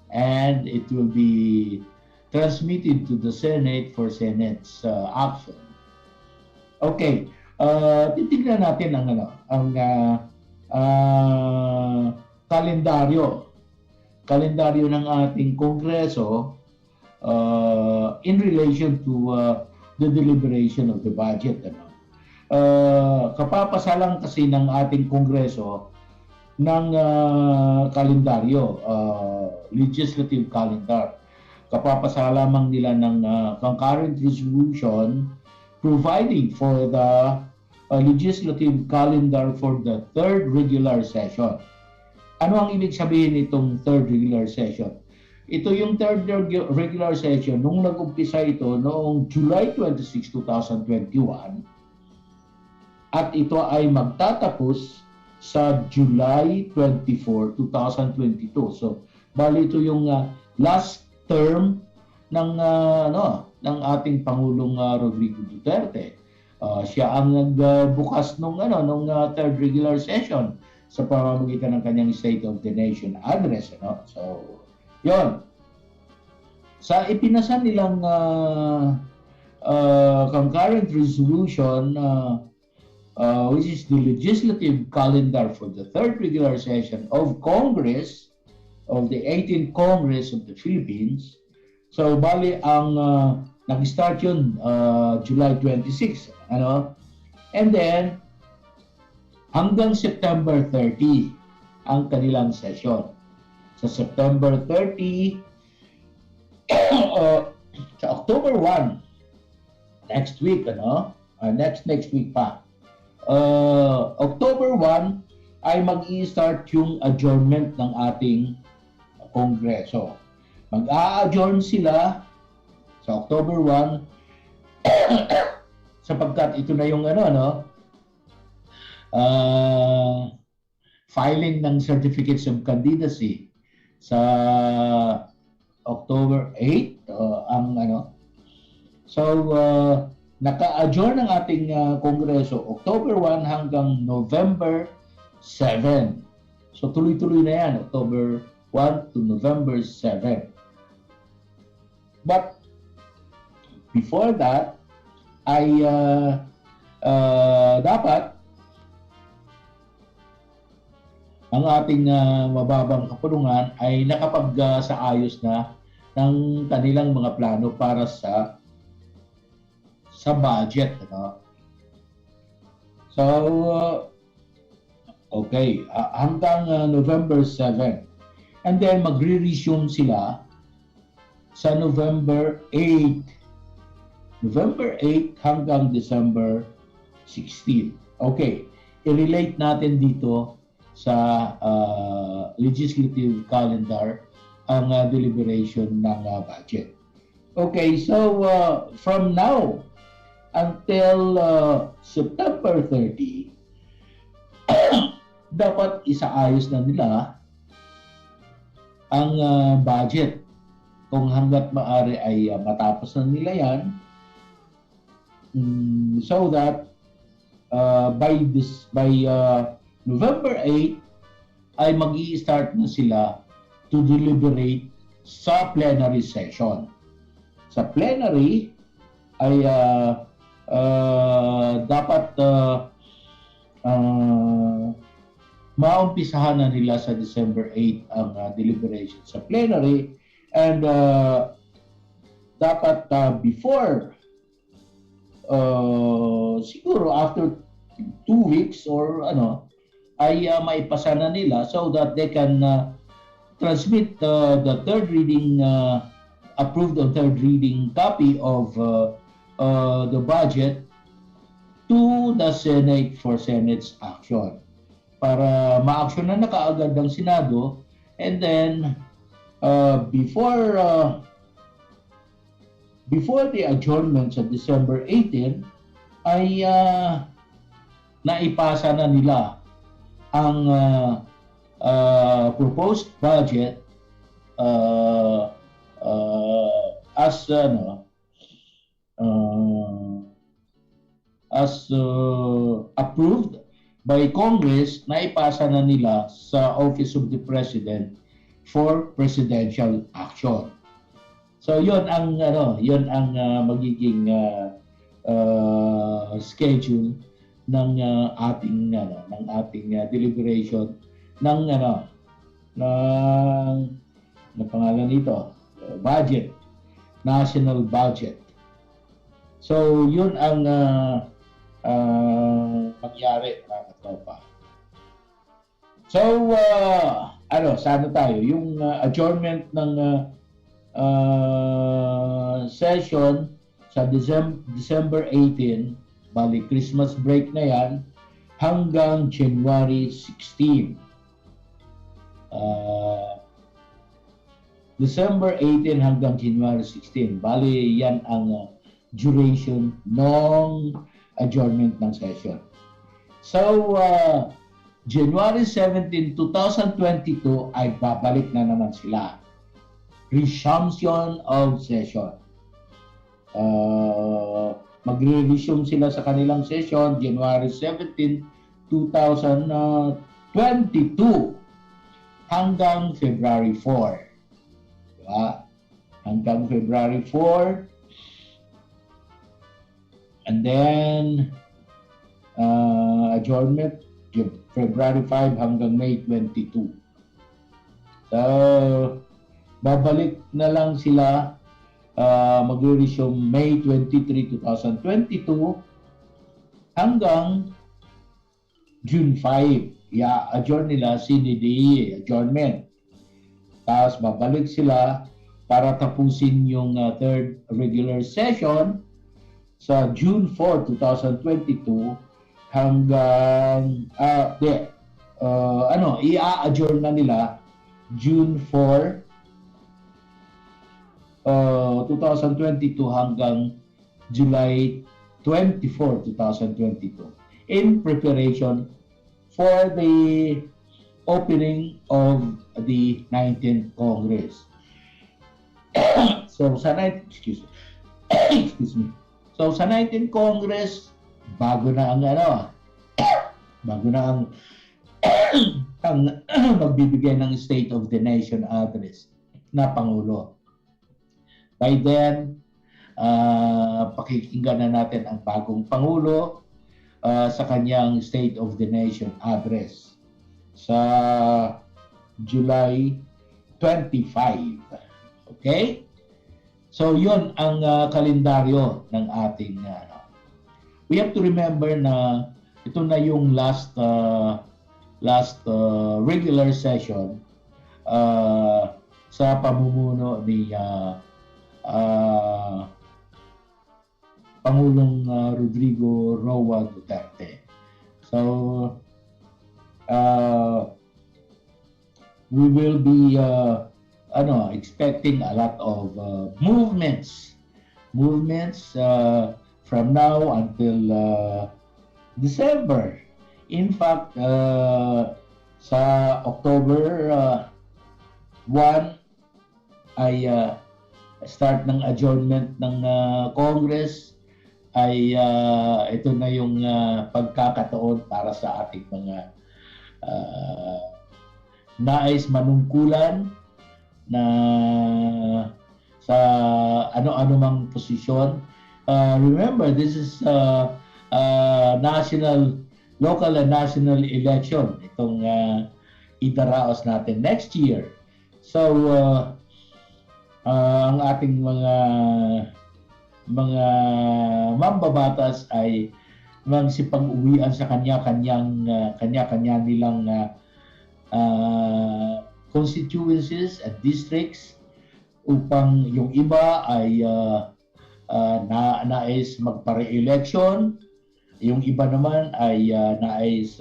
and it will be transmitted to the Senate for Senate's action. Okay, titignan natin ang kalendaryo ng ating Kongreso in relation to the deliberation of the budget. Kapapasa lang kasi ng ating Kongreso ng kalendaryo, legislative calendar. Kapapasa lamang nila ng concurrent resolution providing for the legislative calendar for the third regular session. Ano ang ibig sabihin nitong third regular session? Ito yung third regular session nung nag-umpisa ito noong July 26, 2021, at ito ay magtatapos sa July 24, 2022. So, bali ito yung last term ng ating Pangulong Rodrigo Duterte. Siya ang nagbukas nung third regular session sa pamamagitan ng kanyang State of the Nation address. So, yon. Sa ipinasa nilang concurrent resolution, which is the legislative calendar for the third regular session of Congress, of the 18th Congress of the Philippines. So, bali ang nag-start yun July 26, and then hanggang September 30 ang kanilang session. Sa September 30, sa October 1, next week, next week pa. October 1 ay mag-i-start yung adjournment ng ating Kongreso. Mag-a-adjourn sila sa October 1 sapagkat ito na yung filing ng certificates of candidacy sa October 8 So naka-adjourn ang ating Kongreso October 1 hanggang November 7. So tuloy-tuloy na yan, October 1 to November 7. But before that ay dapat ang ating mababang kapulungan ay nakapag-saayos na ng kanilang mga plano para sa budget. So, okay, hanggang November 7. And then magre-resume sila sa November 8. November 8 hanggang December 16. Okay, i-relate natin dito sa legislative calendar ang deliberation ng budget. Okay, so from now until September 30, dapat isaayos na nila ang budget. Kung hanggat maaari ay matapos na nila yan, so that by November 8 ay mag-i-start na sila to deliberate sa plenary session. Sa plenary ay dapat maumpisahan na nila sa December 8 ang deliberation sa plenary, and dapat before siguro after 2 weeks or ay maipasa na nila so that they can transmit the third reading approved on third reading copy of the budget to the Senate for Senate's action, para ma-action na kaagad ng Senado, and then before the adjournment sa December 18 ay naipasa na nila ang proposed budget as approved by Congress. Naipasa na nila sa Office of the President for presidential action. So yon ang magiging schedule ng ating deliberation ng pangalan nito, budget, national budget. So yun ang mangyari, mga katropa. So sana tayo yung adjournment ng session sa December 18, bali Christmas break na yan, hanggang January 16. December 18 hanggang January 16. Bali yan ang duration ng adjournment ng session. So, January 17, 2022 ay babalik na naman sila. Resumption of session. Magre-resume sila sa kanilang session January 17, 2022 hanggang February 4. Diba? Hanggang February 4. And then adjournment February 5 hanggang May 22. So, babalik na lang sila, magre-resume May 23, 2022 hanggang June 5. I-adjourn nila CND adjournment. Tapos babalik sila para tapusin yung third regular session sa June 4, 2022 hanggang i-adjourn na nila June 4 2022 hanggang July 24, 2022 in preparation for the opening of the 19th Congress. So sa 19th So sa 19th Congress, bago na ang magbibigay ng State of the Nation address na Pangulo. By then, pakikinggan na natin ang bagong Pangulo sa kanyang State of the Nation address sa July 25. Okay? So, yun ang kalendaryo ng ating we have to remember na ito na yung last regular session sa pamumuno ni Pangulong Rodrigo Roa Duterte. So, we will be expecting a lot of movements from now until December. In fact, sa October 1 ay start ng adjournment ng Congress, ay ito na yung pagkakataon para sa ating mga nais manungkulan na sa ano-ano mang posisyon. Remember, this is local and national election, itong idaraos natin next year. So, ang ating mga mambabatas ay magsipag-uwian sa kanya-kanya nilang constituencies at districts, upang yung iba ay nais magpa-re-election, yung iba naman ay nais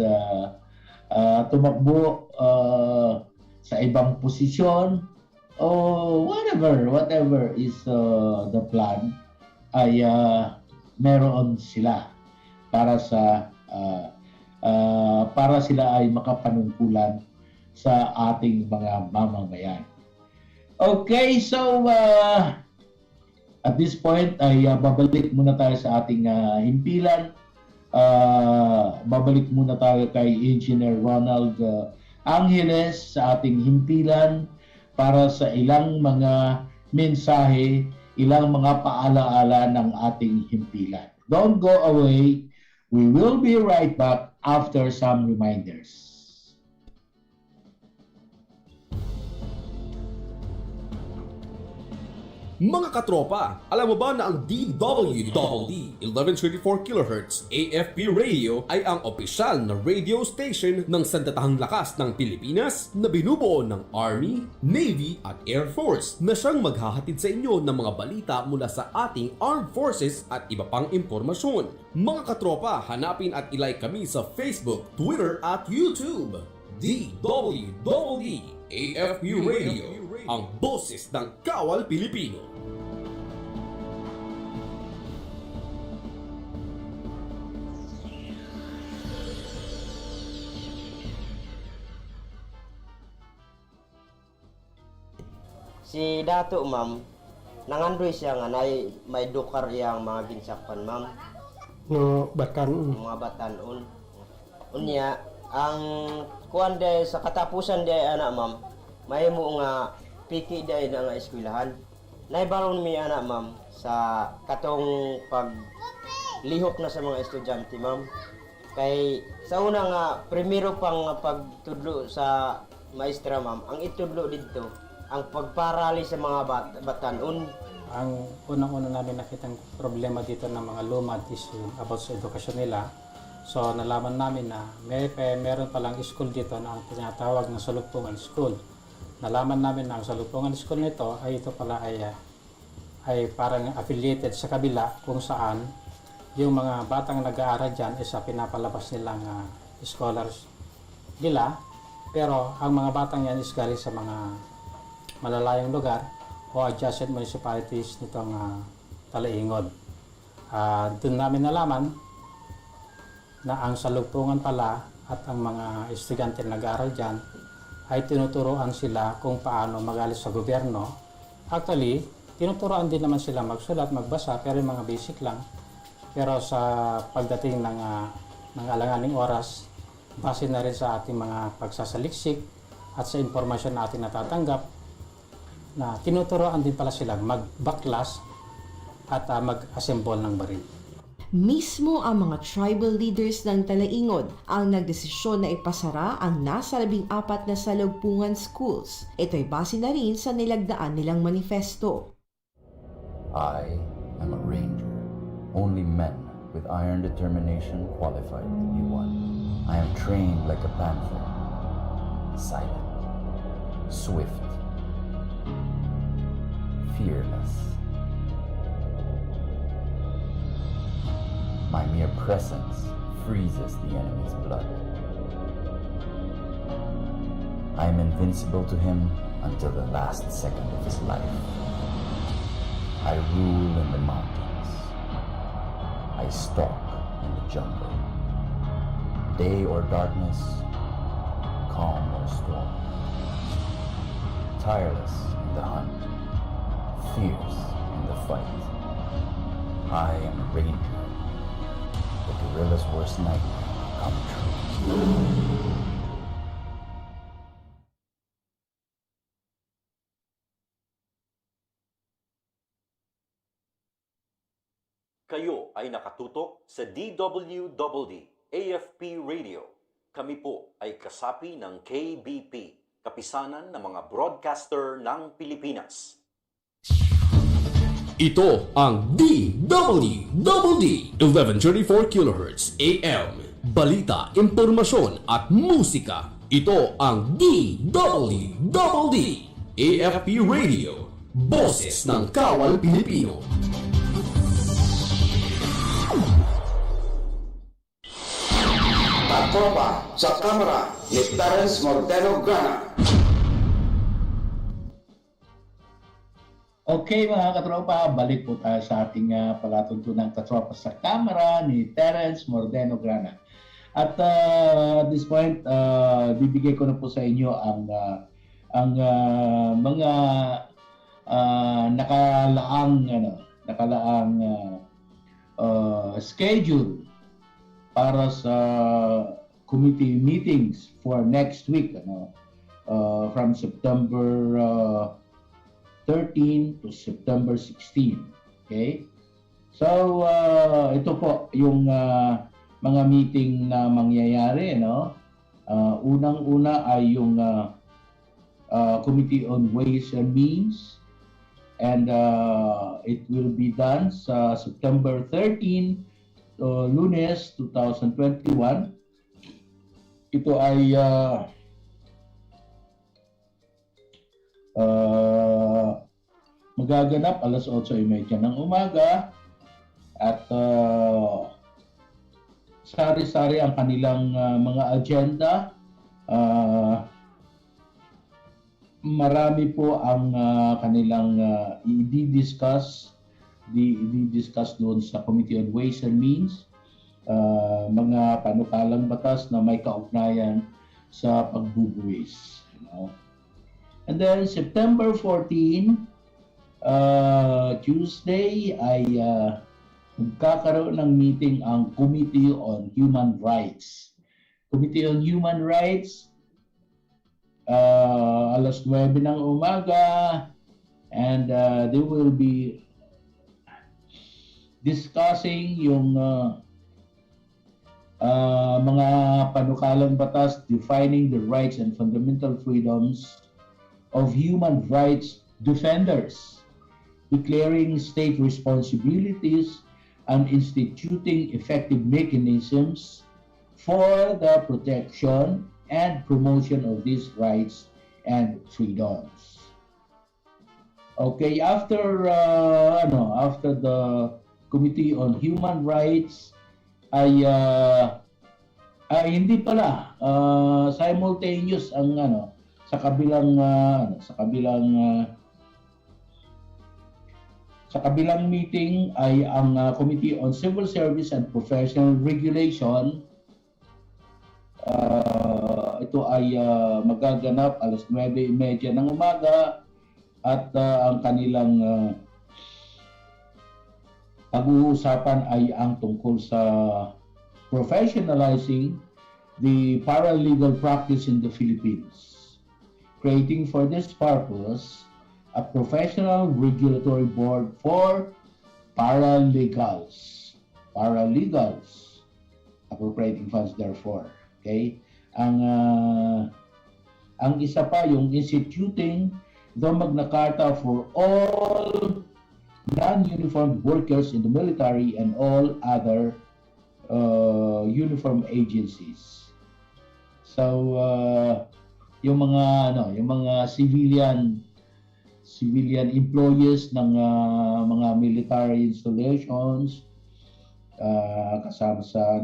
tumakbo sa ibang posisyon, o whatever is the plan, ay meron sila para sila ay makapanungkulan sa ating mga mamamayan. Okay, so at this point ay babalik muna tayo sa ating himpilan. Babalik muna tayo kay Engineer Ronald Angeles sa ating himpilan para sa ilang mga mensahe, ilang mga paalaala ng ating himpilan. Don't go away. We will be right back after some reminders. Mga katropa, alam mo ba na ang DWDD 1124 kHz AFP radio ay ang opisyal na radio station ng Sandatahang Lakas ng Pilipinas na binubuo ng Army, Navy at Air Force na siyang maghahatid sa inyo ng mga balita mula sa ating armed forces at iba pang impormasyon. Mga katropa, hanapin at ilike kami sa Facebook, Twitter at YouTube. DWDD AFP Radio, ang boses ng Kawal Pilipino. Si Dato, ma'am, nangandoy siya nga may dukar iyang mga ginsakpan, ma'am. No, batan. Mga batanon. Unya, ang kuan day sa katapusan day ana, ma'am, may mo nga piki day na nga eskwelahan. Naibaron mi ana, ma'am, sa katong paglihok na sa mga estudyante, ma'am. Kay sa una nga primero pang pagtudlo sa maestra, ma'am, ang itudlo dito ang pagparali sa mga batanon. Ang unang-una namin nakitang problema dito ng mga lumad is about sa edukasyon nila. So nalaman namin na meron palang school dito na ang tinatawag na Salugpungan School. Nalaman namin na ang Salugpungan School nito ay ito pala ay parang affiliated sa kabila, kung saan yung mga batang nag-aaral dyan is pinapalabas nilang scholars nila. Pero ang mga batang yan is galing sa mga malalayang lugar o adjacent municipalities nitong Talaingod. Doon namin nalaman na ang salugpungan pala at ang mga estudyante na nag-aaral dyan ay tinuturoan sila kung paano mag-alis sa gobyerno. Actually, tinuturoan din naman sila magsulat, magbasa, pero yung mga basic lang. Pero sa pagdating ng alanganing oras, base na rin sa ating mga pagsasaliksik at sa impormasyon na ating natatanggap, na tinuturoan din pala sila magbaklas at mag-assemble ng baril. Mismo ang mga tribal leaders ng Talaingod ang nagdesisyon na ipasara ang nasa 14 na salugpungan schools. Ito'y base na rin sa nilagdaan nilang manifesto. I am a ranger. Only men with iron determination qualified to be one. I am trained like a panther, silent, swift, fearless. My mere presence freezes the enemy's blood. I am invincible to him until the last second of his life. I rule in the mountains. I stalk in the jungle. Day or darkness, calm or storm. Tireless in the hunt, fierce in the fight. I am a ranger, the guerrilla's worst nightmare come true. Kayo ay nakatutok sa DWDD AFP Radio. Kami po ay kasapi ng KBP, Kapisanan ng mga Broadcaster ng Pilipinas. Ito ang DWDD 1134 kHz AM. Balita, impormasyon at musika. Ito ang DWDD AFP Radio. Boses ng Kawal Pilipino. KATROPA sa KAMARA ni Terence Mordeno, Grana. Okay mga katropa, balik po tayo sa ating palatuntunang KATROPA sa KAMARA ni Terence Mordeno, Grana. At this point, bibigay ko na po sa inyo ang mga nakalaang schedule para sa committee meetings for next week, from September 13 to September 16. Okay? So, ito po yung mga meeting na mangyayari, unang-una ay yung Committee on Ways and Means, and it will be done sa September 13, Lunes 2021. Ito ay magaganap alas 8:30 ng umaga at sari-sari ang kanilang mga agenda. Marami po ang kanilang i-discuss doon sa Committee on Ways and Means, mga panukalang batas na may kaugnayan sa pagbubuwis. And then September 14, Tuesday, ay magkakaroon ng meeting ang Committee on Human Rights. Committee on Human Rights, alas 9 ng umaga, and they will be discussing yung mga panukalang batas defining the rights and fundamental freedoms of human rights defenders, declaring state responsibilities and instituting effective mechanisms for the protection and promotion of these rights and freedoms. Okay, after the Committee on Human Rights ay hindi pala simultaneous ang sa kabilang meeting ay ang Committee on Civil Service and Professional Regulation. Ito ay magaganap alas 9:30 ng umaga at ang kanilang pag-uusapan ay ang tungkol sa professionalizing the paralegal practice in the Philippines, creating for this purpose a professional regulatory board for paralegals, appropriating funds therefore. Okay, ang isa pa yung instituting the Magna Carta for all non-uniformed workers in the military and all other uniform agencies. So yung mga civilian employees ng mga military installations, kasama sa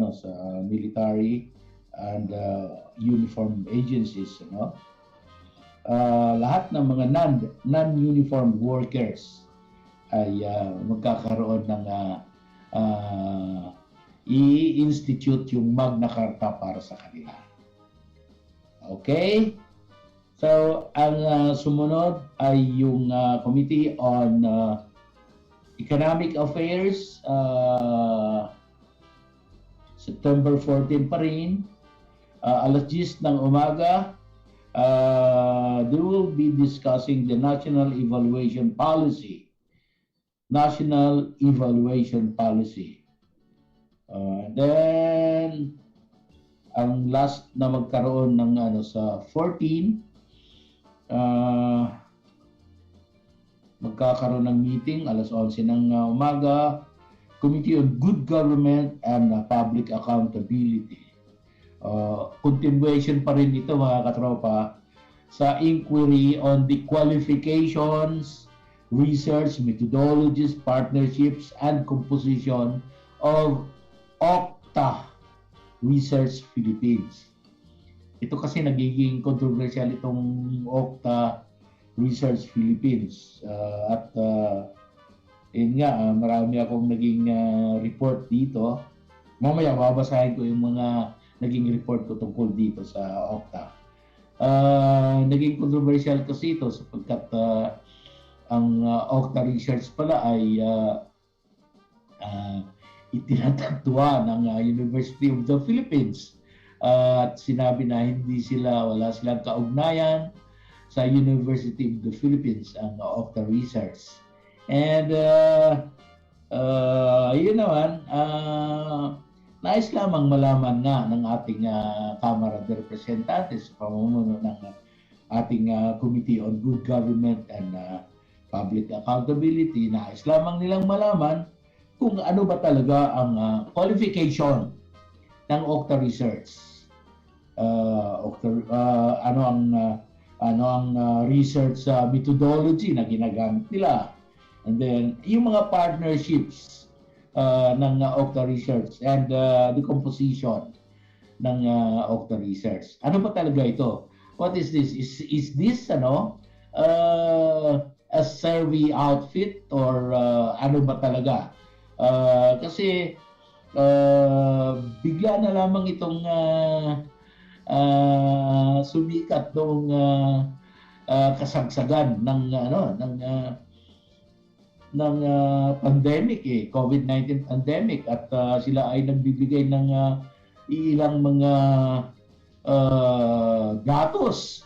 military and uniform agencies, lahat ng mga non-uniformed workers ay magkakaroon ng i-institute yung Magna Carta para sa kanila. Okay? So, ang sumunod ay yung Committee on Economic Affairs, September 14 pa rin, alas 10 ng umaga. They will be discussing the National Evaluation Policy. National Evaluation Policy. Then, ang last na magkaroon ng sa 14, magkakaroon ng meeting alas 11 ng umaga, Committee on Good Government and Public Accountability. Continuation pa rin ito mga katropa sa inquiry on the qualifications, research, methodologies, partnerships, and composition of OCTA Research Philippines. Ito kasi nagiging controversial itong OCTA Research Philippines. Yun nga, marami akong naging report dito. Mamaya babasahin ko yung mga naging report ko tungkol dito sa OCTA. Naging controversial kasi ito sapagkat ang OCTA Research pala ay itinatagtuan ng University of the Philippines. At sinabi na wala silang kaugnayan sa University of the Philippines ang OCTA Research. And yun naman, nais lamang malaman nga ng ating Kamara de Representantes sa pamumuno ng ating Committee on Good Government and Public Accountability, nais lamang nilang malaman kung ano ba talaga ang qualification ng OCTA Research. Ano ang research methodology na ginagamit nila. And then, yung mga partnerships ng OCTA Research and the composition ng OCTA Research. Ano ba talaga ito? What is this? Is this a survey outfit or ano ba talaga? Kasi bigla na lamang itong sumikat noong kasagsagan ng pandemic, COVID-19 pandemic, at sila ay nagbibigay ng ilang mga datos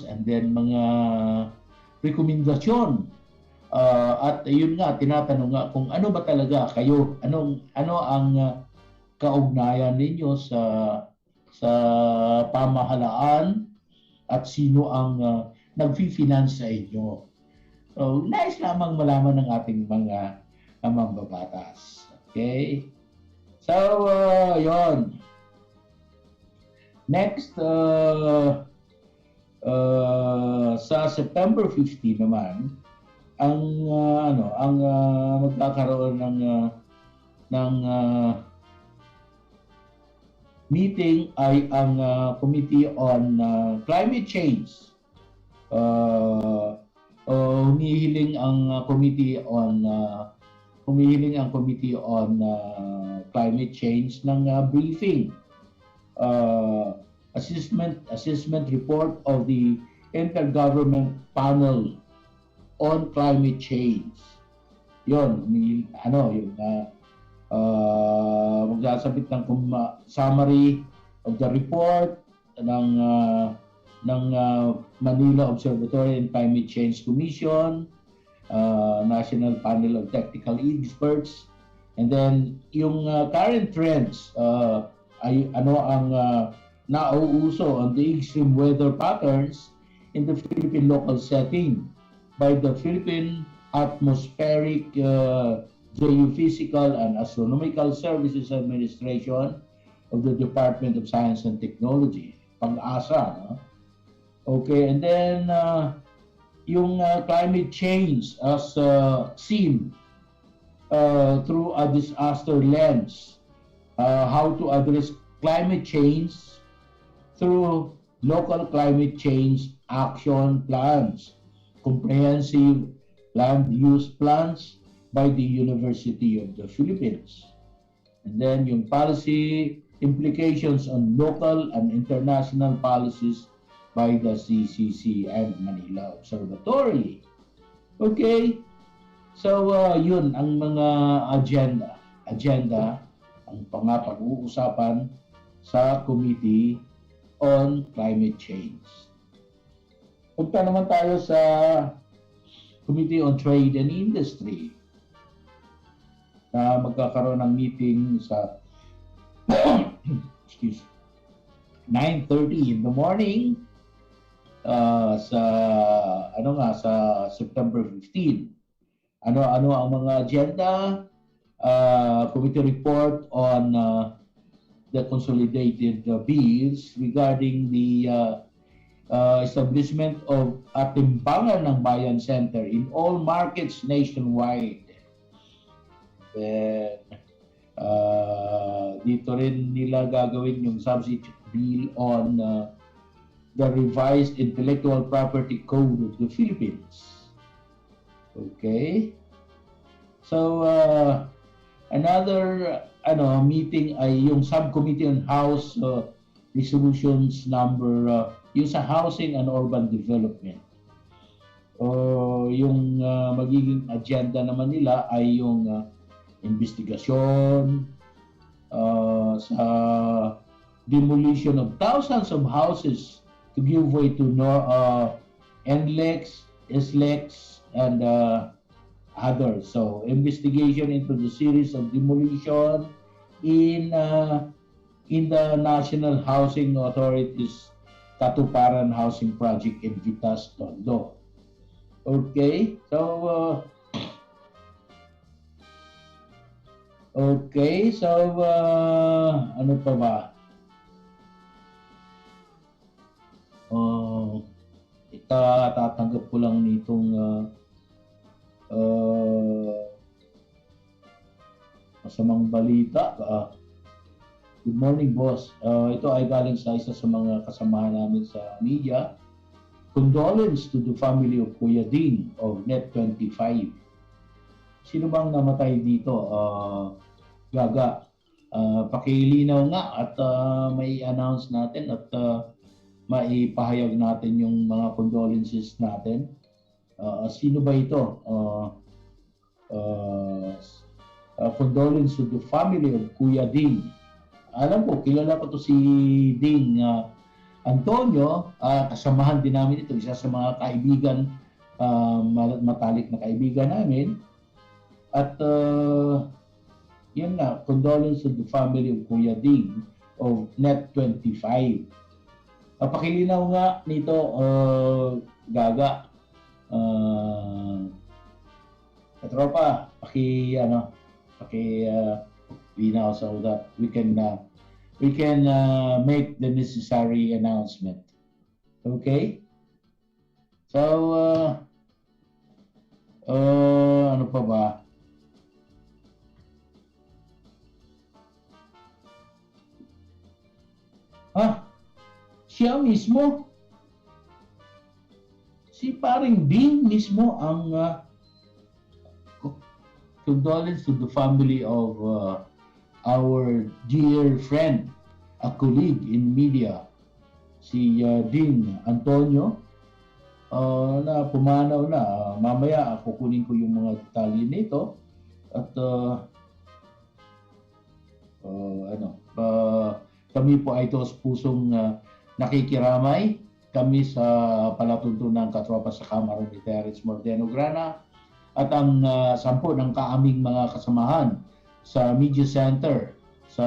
and then mga rekomendasyon. At yun nga, tinatanong nga kung ano ba talaga kayo, ano ang kaugnayan ninyo sa pamahalaan at sino ang nag-finance sa inyo. So, nais lamang malaman ng ating mga mambabatas. Okay? So, yon. Next, sa September 15 naman, ang magkakaroon ng meeting ay ang Committee on Climate Change. Humihiling ang Committee on Climate Change ng briefing, assessment report of the Intergovernment Panel on Climate Change. Yon, magsasabit ng summary of the report ng Manila Observatory and Climate Change Commission, National Panel of Technical Experts, and then yung current trends, ay ano ang nauuso on the extreme weather patterns in the Philippine local setting by the Philippine Atmospheric Geophysical and Astronomical Services Administration of the Department of Science and Technology, pang-asa. No? Okay, and then yung climate change as seen through a disaster lens, how to address climate change through local climate change action plans, comprehensive land use plans, by the University of the Philippines. And then yung policy implications on local and international policies by the CCC and Manila Observatory. Okay, so yun ang mga agenda ang pag-uusapan sa Committee on Climate Change. Punta naman tayo sa Committee on Trade and Industry na magkakaroon ng meeting sa 9:30 in the morning sa September 15. Ano ang mga agenda? Committee report on the consolidated bills regarding the establishment of Timbangan ng Bayan Center in all markets nationwide. Then, dito rin nila gagawin yung substitute bill on the revised Intellectual Property Code of the Philippines. Okay? So, another meeting ay yung Subcommittee on House Resolutions number yung sa Housing and Urban Development. Yung magiging agenda naman nila ay yung investigasyon sa demolition of thousands of houses to give way to NLEX, SLEX, and others. So, investigation into the series of demolition in the National Housing Authority's Katuparan Housing Project in Vitas, Tondo. Okay, so ano pa ba? Tatanggap ko lang nitong masamang balita. Good morning, boss. Ito ay galing sa isa sa mga kasamahan namin sa media. Condolence to the family of Kuya Ding of Net25. Sino bang namatay dito? Gaga. Pakilinaw nga at may announce natin at maipahayag natin yung mga condolences natin. Sino ba ito? Condolence to the family of Kuya Ding. Alam ko, kilala ko to si Ding Antonio. Kasamahan din namin ito. Isa sa mga kaibigan, matalik na kaibigan namin. At yun na, condolence to the family of Kuya Ding of Net25. Pakilinaw nga nito, Gaga. Katropa, linaw so that we can make the necessary announcement. Okay? So, ano pa ba? Siya mismo, si paring Ding mismo ang condolence to the family of our dear friend, a colleague in media, si Ding Antonio, na pumanaw na. Mamaya kukunin ko yung mga detalye nito at kami po ay tos pusong nakikiramay kami sa palatuntunan ng Katropa sa Kamara ni Terence Mordeno, Grana, at ang 10 ng kaaming mga kasamahan sa Media Center sa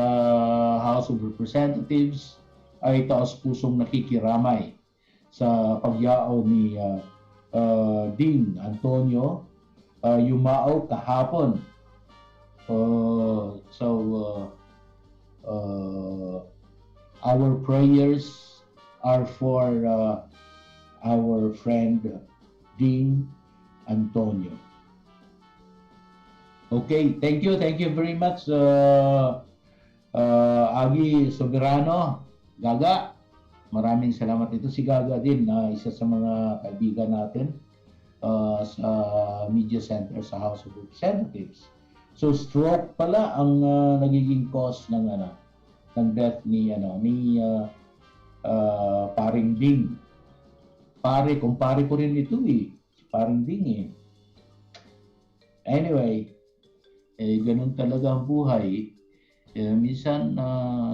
House of Representatives ay taos pusong nakikiramay sa pagyao ni Ding Antonio. Yumao kahapon. Our prayers are for our friend Ding Antonio. Okay, thank you very much, Agi Soberano, Gaga. Maraming salamat. Ito si Gaga din, isa sa mga kaibigan natin. sa media center sa House of Representatives. So stroke pala ang nagiging cause ng ng death ni Paring Ding. Kumpare ko rin ito si Paring Ding Anyway, ganun talaga ang buhay. Minsan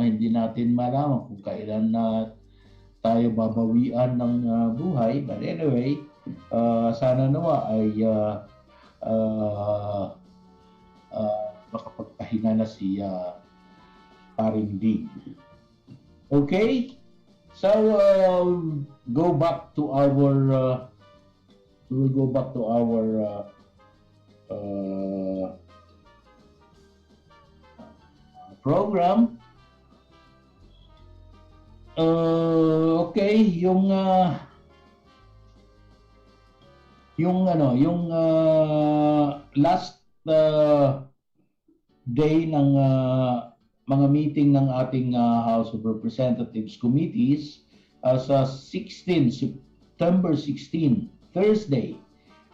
hindi natin malaman kung kailan na tayo babawian ng buhay. But anyway, sana nawa ay makapagpahinga na si Paring Ding. Okay? So, go back to our program. Okay, yung last day ng mga meeting ng ating House of Representatives committees sa September 16, Thursday,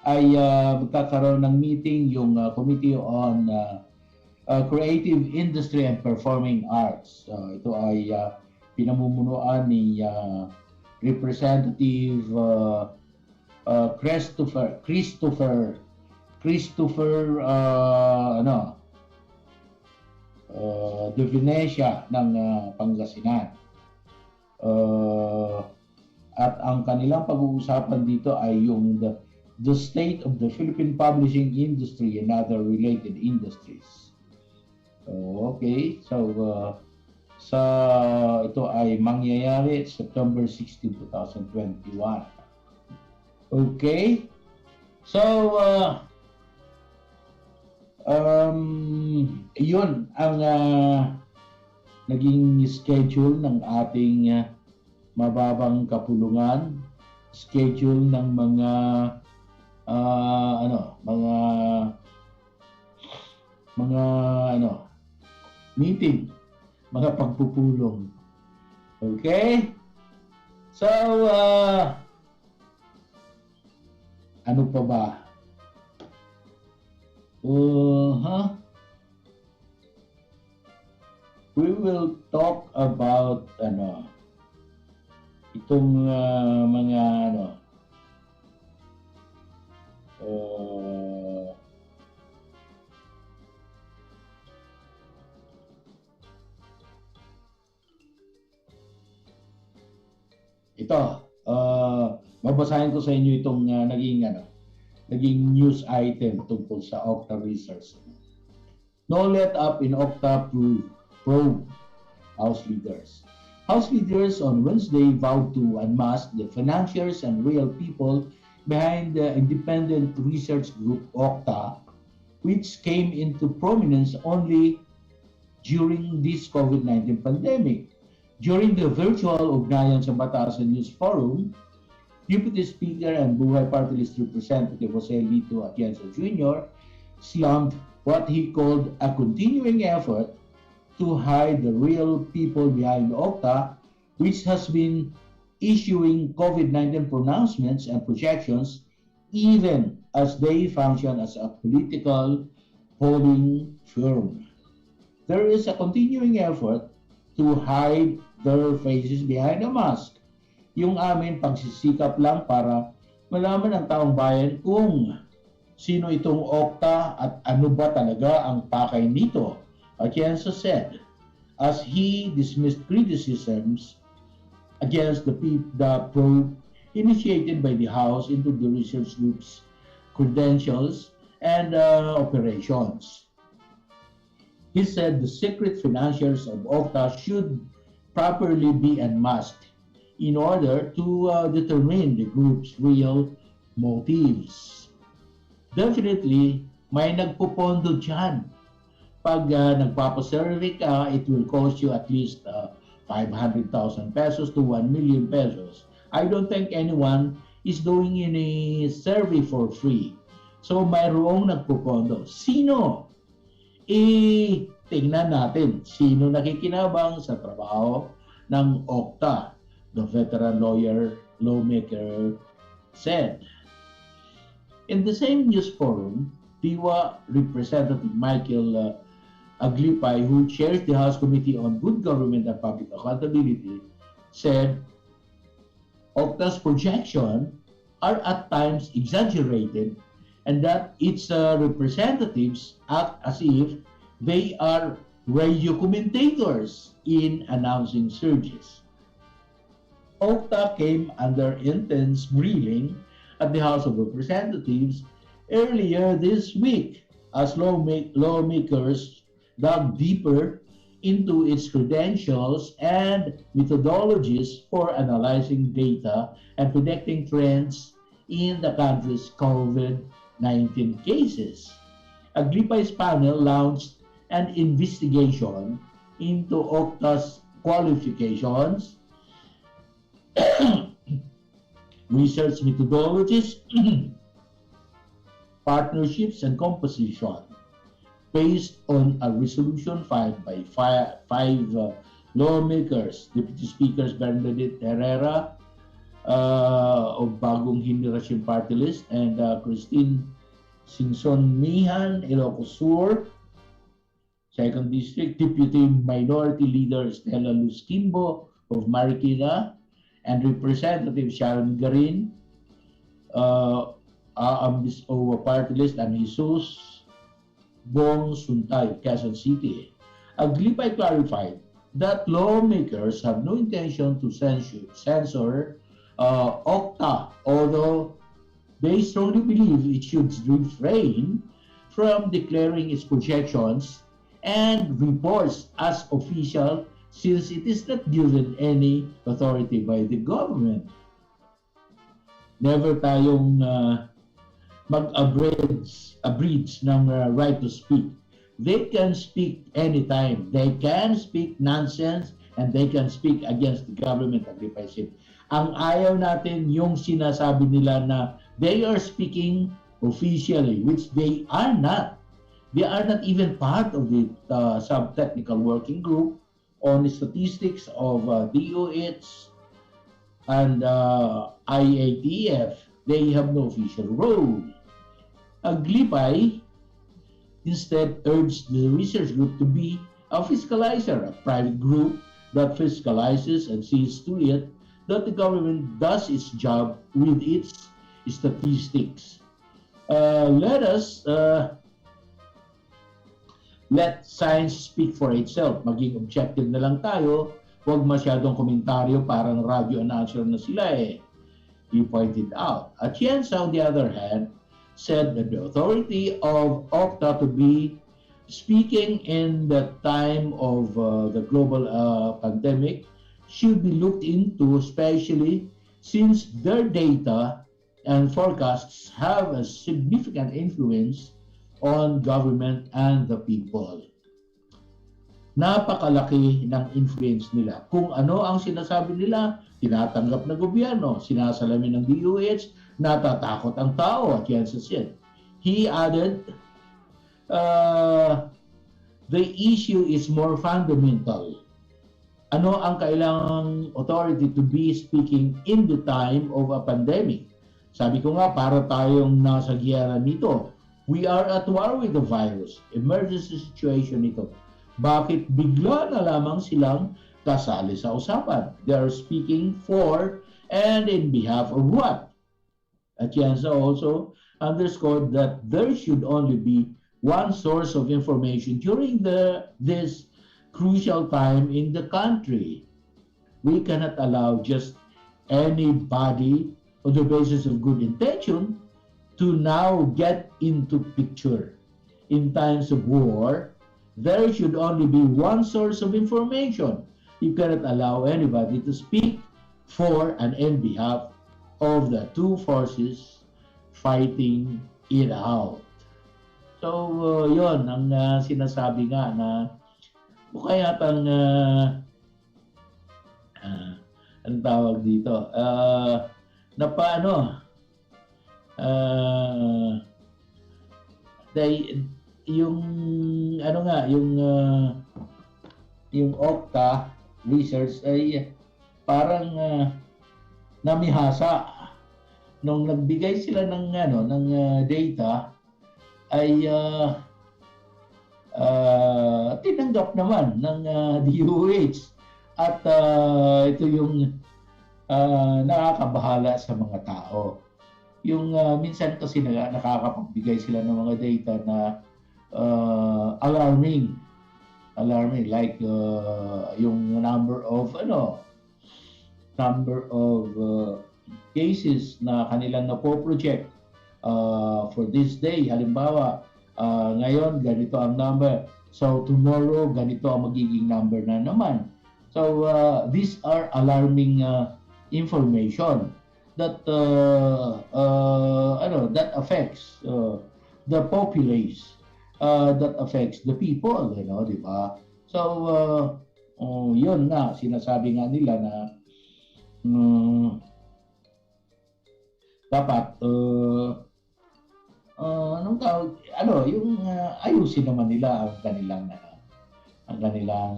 ay magkakaroon ng meeting yung Committee on Creative Industry and Performing Arts. Ito ay pinamumunuan ni Representative Christopher De Venecia ng Pangasinan. At ang kanilang pag-uusapan dito ay yung the state of the Philippine publishing industry and other related industries. Okay, so ito ay mangyayari September 16, 2021. Okay, so yun ang naging schedule ng ating mababang kapulungan, schedule ng mga meeting, mga pagpupulong. Okay? So, ano pa ba? We will talk about itong mga babasahin ko sa inyo itong naging news item tungkol sa Octa Research. No let up in Octa probe House leaders. House leaders on Wednesday vowed to unmask the financiers and real people behind the independent research group Octa, which came into prominence only during this COVID-19 pandemic. During the virtual ugnayan sa Batasan News Forum, Deputy Speaker and Buhay Party List Representative Jose Lito Atienza Jr. slammed what he called a continuing effort to hide the real people behind Octa, which has been issuing COVID-19 pronouncements and projections even as they function as a political polling firm. There is a continuing effort to hide their faces behind a mask. Yung amin pagsisikap lang para malaman ng taong bayan kung sino itong Octa at ano ba talaga ang pakay nito, Atienza said, as he dismissed criticisms against the probe initiated by the House into the research group's credentials and operations. He said the secret financiers of Octa should properly be unmasked in order to determine the group's real motives. Definitely, may nagpupondo dyan. Pag nagpapasurvey ka, it will cost you at least 500,000 pesos to 1 million pesos. I don't think anyone is doing any survey for free. So, mayroong nagpupondo. Sino? Tingnan natin sino nakikinabang sa trabaho ng Octa, the veteran lawmaker said. In the same news forum, DIWA Representative Michael Aglipay, who chairs the House Committee on Good Government and Public Accountability, said Octa's projections are at times exaggerated and that its representatives act as if they are radio commentators in announcing surges. Octa came under intense grilling at the House of Representatives earlier this week as lawmakers dug deeper into its credentials and methodologies for analyzing data and predicting trends in the country's COVID-19 cases. Aglipay's panel launched an investigation into Octa's qualifications, research methodologies, partnerships, and composition based on a resolution filed by five lawmakers, Deputy Speakers Bernadette Herrera of Bagong Henerasyon Party List and Christine Singson Mihan, Ilocos Sur, 2nd District, Deputy Minority Leader Stella Luz Kimbo of Marikina, and Representative Sharon Garin, Ambis Owa Party List, and Jesus Bong Suntay, Quezon City. Aglipay clarified that lawmakers have no intention to censor Octa, although they strongly believe it should refrain from declaring its projections and reports as official since it is not given any authority by the government. Never tayong mag-abridge ng right to speak. They can speak anytime. They can speak nonsense and they can speak against the government, Aglipay said. Ang ayaw natin yung sinasabi nila na they are speaking officially, which they are not. They are not even part of the sub-technical working group on statistics of DOH and IATF. They have no official role. Aglipay instead urged the research group to be a fiscalizer, a private group that fiscalizes and sees to it that the government does its job with its statistics. Let science speak for itself. Maging objective na lang tayo. Huwag masyadong komentaryo, parang radio announcer na sila eh. He pointed out. Atienza, on the other hand, said that the authority of Octa to be speaking in the time of the global pandemic should be looked into, especially since their data and forecasts have a significant influence on government and the people. Napakalaki ng influence nila. Kung ano ang sinasabi nila, tinatanggap ng gobyerno, sinasalamin ng DOH, natatakot ang tao, at yan sa said. He added, the issue is more fundamental. Ano ang kailangang authority to be speaking in the time of a pandemic? Sabi ko nga, para tayong nasa giyera nito. We are at war with the virus. Emergency situation ito. Bakit bigla na lamang silang kasali sa usapan? They are speaking for and in behalf of what? Atienza also underscored that there should only be one source of information during this crucial time in the country. We cannot allow just anybody on the basis of good intention to now get into picture. In times of war, there should only be one source of information. You cannot allow anybody to speak for and in behalf of the two forces fighting it out. So, yon ang sinasabi nga na mukha yatang ang tawag dito na paano yung ano nga yung Octa research ay parang namihasa nung nagbigay sila ng data ay tinanggap naman ng DOH at ito yung nakakabahala sa mga tao. Yung minsan kasi nakakapagbigay sila ng mga data na alarming like yung number of cases na kanilang napo-project for this day. Halimbawa, ngayon ganito ang number, so tomorrow ganito ang magiging number na naman. So these are alarming information that that affects the populace, that affects the people, di ba? So yun nga, sinasabi nga nila na dapat yung ayusin naman nila ang kanilang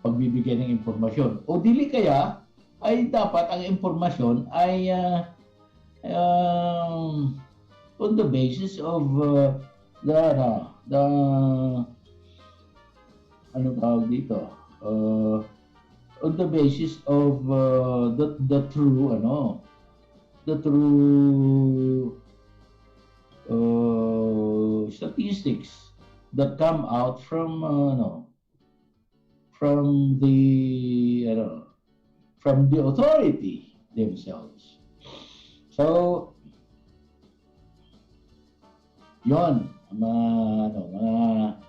pagbibigay ng impormasyon. O dili kaya ay dapat ang impormasyon ay on the basis of on the basis of the true statistics that come out from the authority themselves. So yon mga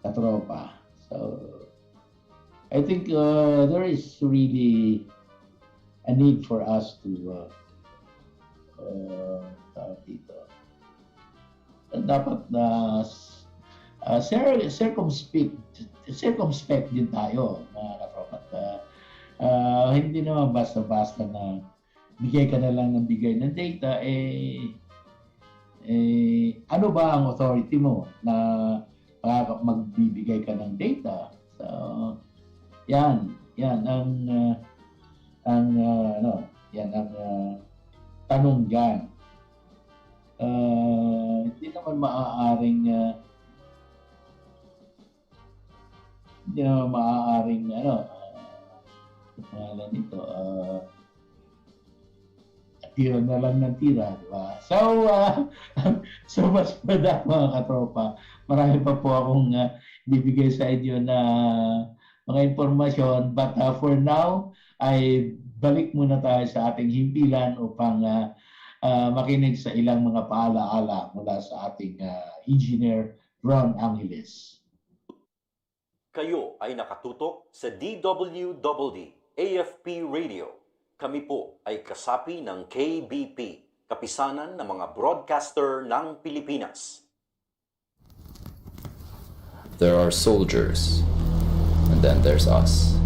katropa. So I think there is really a need for us to dapat na circumspect din tayo, mga katropa. Hindi naman basta-basta na bigay ka na lang ng bigay ng data, ano ba ang authority mo na magbibigay ka ng data? So, yan ang tanong diyan. Hindi naman maaaring tira na lang ng tira, di ba? So mas pada, mga katropa, marami pa po akong bibigay sa inyo na mga impormasyon, but for now ay balik muna tayo sa ating himpilan upang makinig sa ilang mga paalaala mula sa ating engineer Ron Angeles. Kayo ay nakatutok sa DWDD AFP Radio. Kami po ay kasapi ng KBP, Kapisanan ng mga Broadcaster ng Pilipinas. There are soldiers, and then there's us.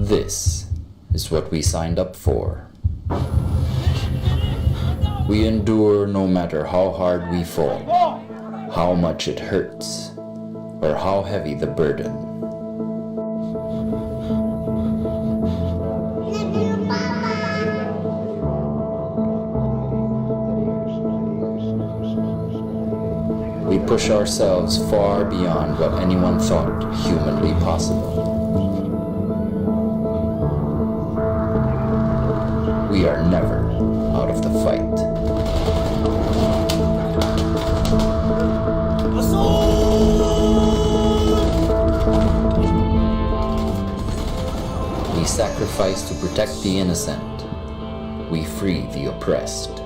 This is what we signed up for. We endure no matter how hard we fall, how much it hurts, or how heavy the burden. We push ourselves far beyond what anyone thought humanly possible. We are never out of the fight. We sacrifice to protect the innocent. We free the oppressed.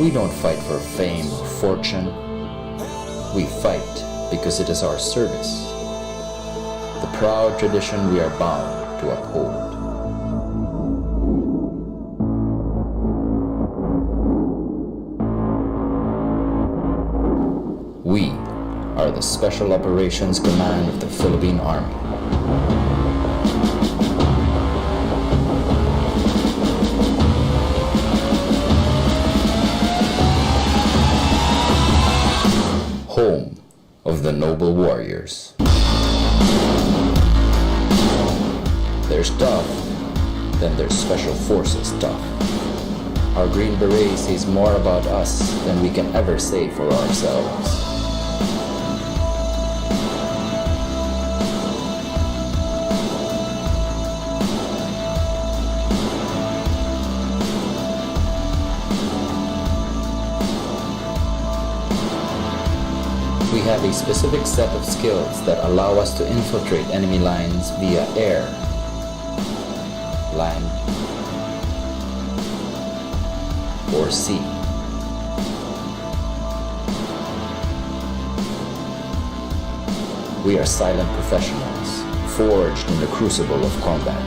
We don't fight for fame or fortune. We fight because it is our service, the proud tradition we are bound to uphold. We are the Special Operations Command of the Philippine Army. Home of the noble warriors. There's tough, then there's Special Forces tough. Our Green Beret says more about us than we can ever say for ourselves. We have a specific set of skills that allow us to infiltrate enemy lines via air, land, or sea. We are silent professionals, forged in the crucible of combat.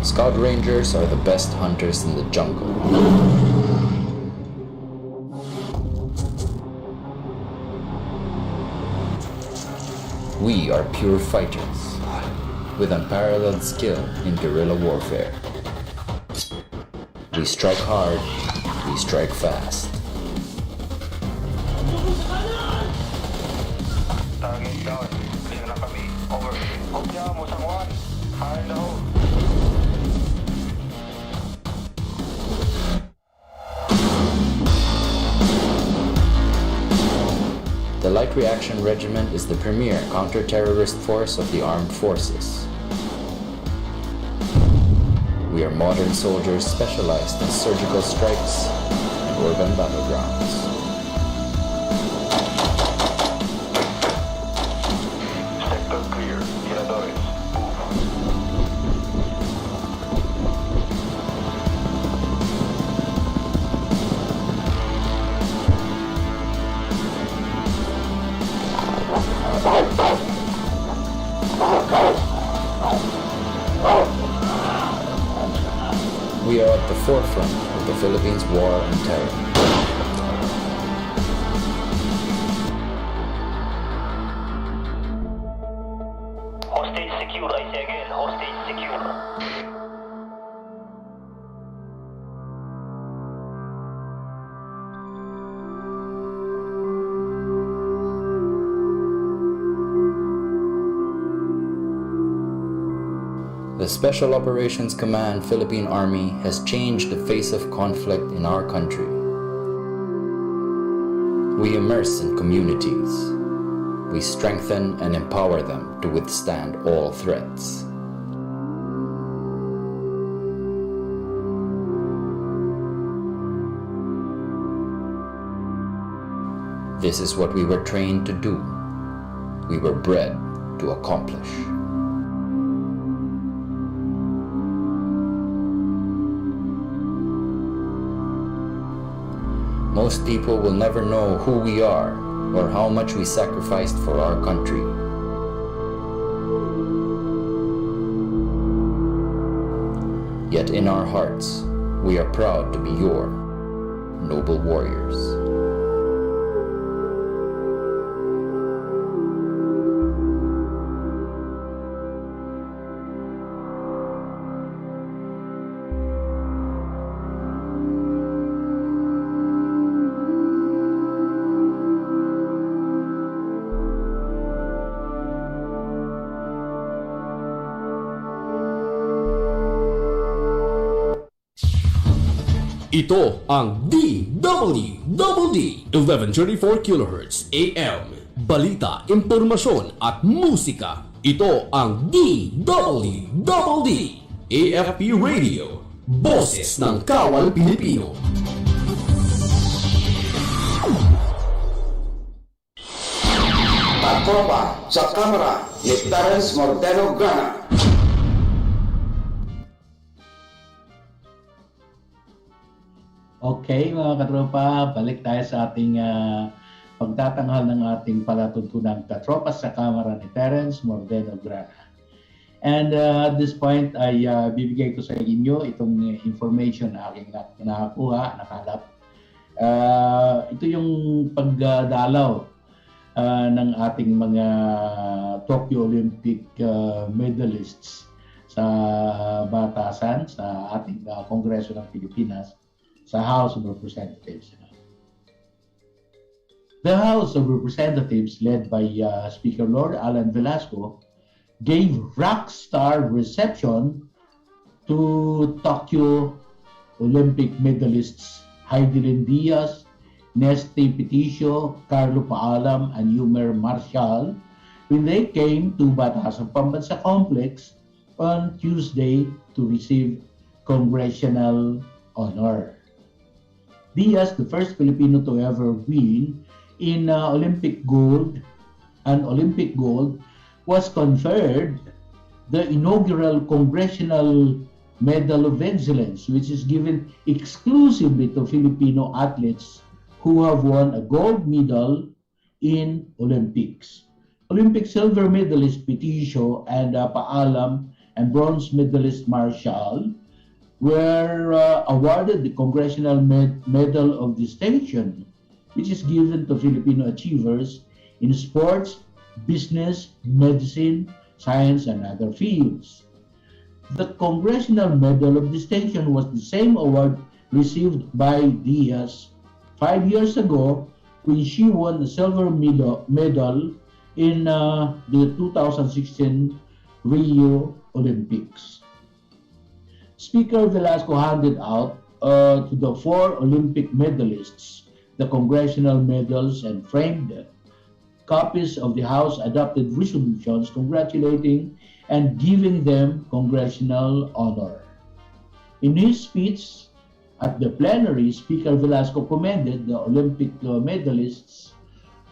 Scout Rangers are the best hunters in the jungle. We are pure fighters, with unparalleled skill in guerrilla warfare. We strike hard, we strike fast. Target down. Clear na kami. Over. Kopya mo sa kuhan. High na ho. The Light Reaction Regiment is the premier counter-terrorist force of the armed forces. We are modern soldiers specialized in surgical strikes and urban battlegrounds. Sector clear. Tiradores. We are at the forefront of the Philippines' war on terror. Hostage secure. I say again. Hostage secure. The Special Operations Command Philippine Army has changed the face of conflict in our country. We immerse in communities. We strengthen and empower them to withstand all threats. This is what we were trained to do. We were bred to accomplish. Most people will never know who we are or how much we sacrificed for our country. Yet in our hearts, we are proud to be your noble warriors. Ito ang DWDD 1134 kHz AM. Balita, impormasyon at musika. Ito ang DWDD AFP Radio. Boses ng Kawal Pilipino. KATROPA sa KAMARA ni Terence Mordeno Grana. Okay, mga katropa, balik tayo sa ating pagtatanghal ng ating palatuntunang katropa sa kamara ni Terence, Mordeno, Grana. And at this point ay bibigay ko sa inyo itong information na aking nakakuha, nakalap. Ito yung pagdalaw ng ating mga Tokyo Olympic medalists sa batasan sa ating Kongreso ng Pilipinas sa House of Representatives. The House of Representatives, led by Speaker Lord Alan Velasco, gave rockstar reception to Tokyo Olympic medalists Heidelin Diaz, Neste Peticio, Carlo Paalam, and Yumer Marshall when they came to Batasan Pambansa Complex on Tuesday to receive congressional honor. Diaz, the first Filipino to ever win in Olympic gold, was conferred the inaugural Congressional Medal of Excellence, which is given exclusively to Filipino athletes who have won a gold medal in Olympics. Olympic silver medalist Peticio and Paalam and bronze medalist Marshall were awarded the Congressional Medal of Distinction, which is given to Filipino achievers in sports, business, medicine, science, and other fields. The Congressional Medal of Distinction was the same award received by Diaz 5 years ago when she won the silver medal in the 2016 Rio Olympics. Speaker Velasco handed out to the 4 Olympic medalists the congressional medals and framed copies of the House adopted resolutions congratulating and giving them congressional honor. In his speech at the plenary, Speaker Velasco commended the Olympic medalists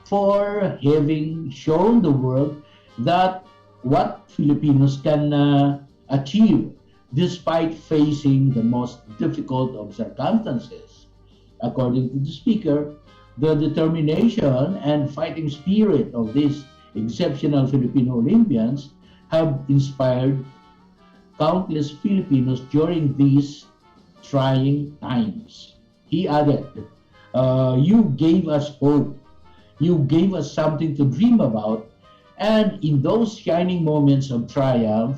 for having shown the world that what Filipinos can achieve despite facing the most difficult of circumstances. According to the speaker, the determination and fighting spirit of these exceptional Filipino Olympians have inspired countless Filipinos during these trying times. He added, you gave us hope, you gave us something to dream about, and in those shining moments of triumph,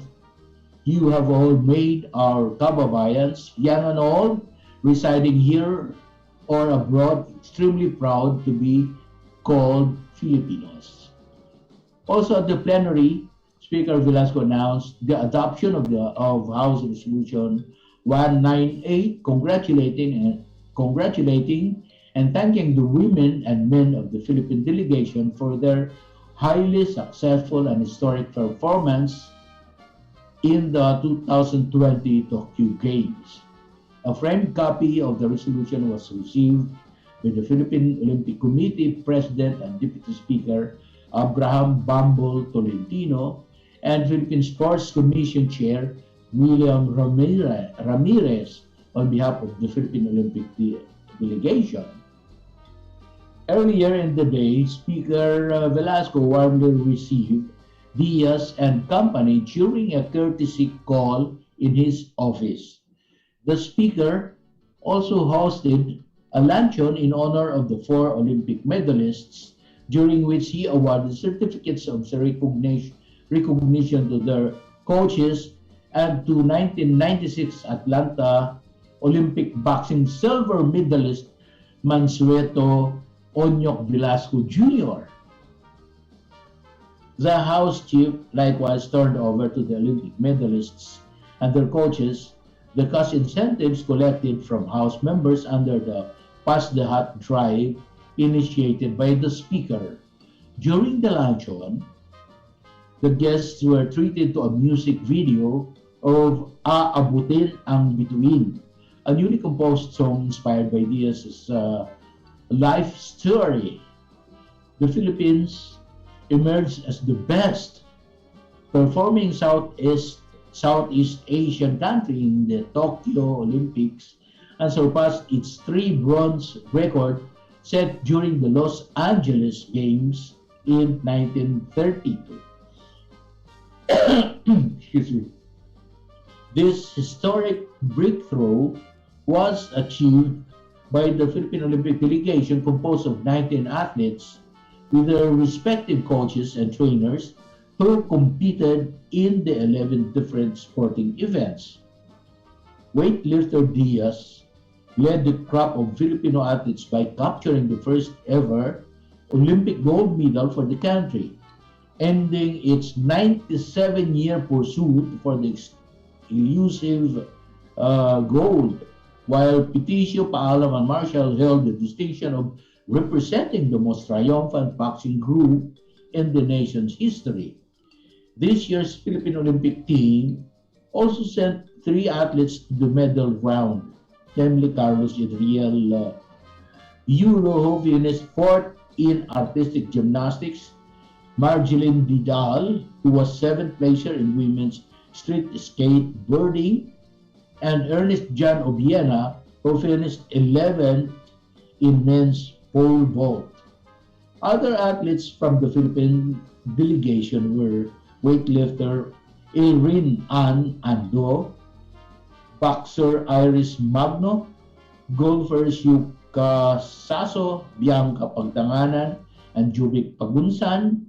you have all made our kababayans, young and old, residing here or abroad, extremely proud to be called Filipinos. Also at the plenary, Speaker Velasco announced the adoption of House Resolution 198, congratulating and thanking the women and men of the Philippine delegation for their highly successful and historic performance in the 2020 Tokyo Games. A framed copy of the resolution was received by the Philippine Olympic Committee President and Deputy Speaker Abraham Bambol Tolentino and Philippine Sports Commission Chair William Ramirez on behalf of the Philippine Olympic delegation. Earlier in the day, Speaker Velasco warmly received Diaz and company during a courtesy call in his office. The speaker also hosted a luncheon in honor of the 4 Olympic medalists, during which he awarded certificates of recognition to their coaches and to 1996 Atlanta Olympic boxing silver medalist Mansueto Onyok Velasco Jr. The House Chief likewise turned over to the Olympic medalists and their coaches the cash incentives collected from House members under the Pass the Hat drive initiated by the Speaker. During the luncheon, the guests were treated to a music video of Aabutin ang Bituin, a newly composed song inspired by Diaz's life story. The Philippines emerged as the best performing Southeast Asian country in the Tokyo Olympics and surpassed its 3 bronze record set during the Los Angeles Games in 1932. Excuse me. This historic breakthrough was achieved by the Philippine Olympic delegation composed of 19 athletes with their respective coaches and trainers who competed in the 11 different sporting events. Weightlifter Diaz led the crop of Filipino athletes by capturing the first ever Olympic gold medal for the country, ending its 97-year pursuit for the elusive gold, while Patricio Paalam and Marshall held the distinction of representing the most triumphant boxing group in the nation's history. This year's Philippine Olympic team also sent 3 athletes to the medal round, namely Carlos Idriel Euro, who finished 4th in artistic gymnastics, Marjeline Didal, who was 7th placer in women's street skateboarding, and Ernest John Obiena, who finished 11th in men's pole vault. Other athletes from the Philippine delegation were weightlifter Irene Ann Ando, boxer Iris Magno, golfers Yuka Saso, Bianca Pagtanganan, and Jubik Pagunsan,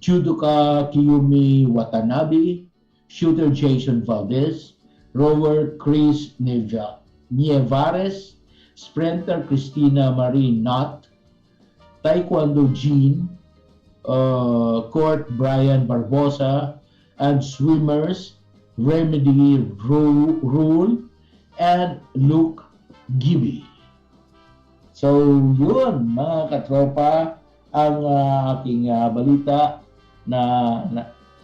judoka Kiyumi Watanabe, shooter Jason Valdez, rower Chris Nievares, sprinter Christina Marie Knott, taekwondo Jean, court Brian Barbosa, and swimmers Remedy Rule and Luke Gibby. So yun mga katropa ang aking balita na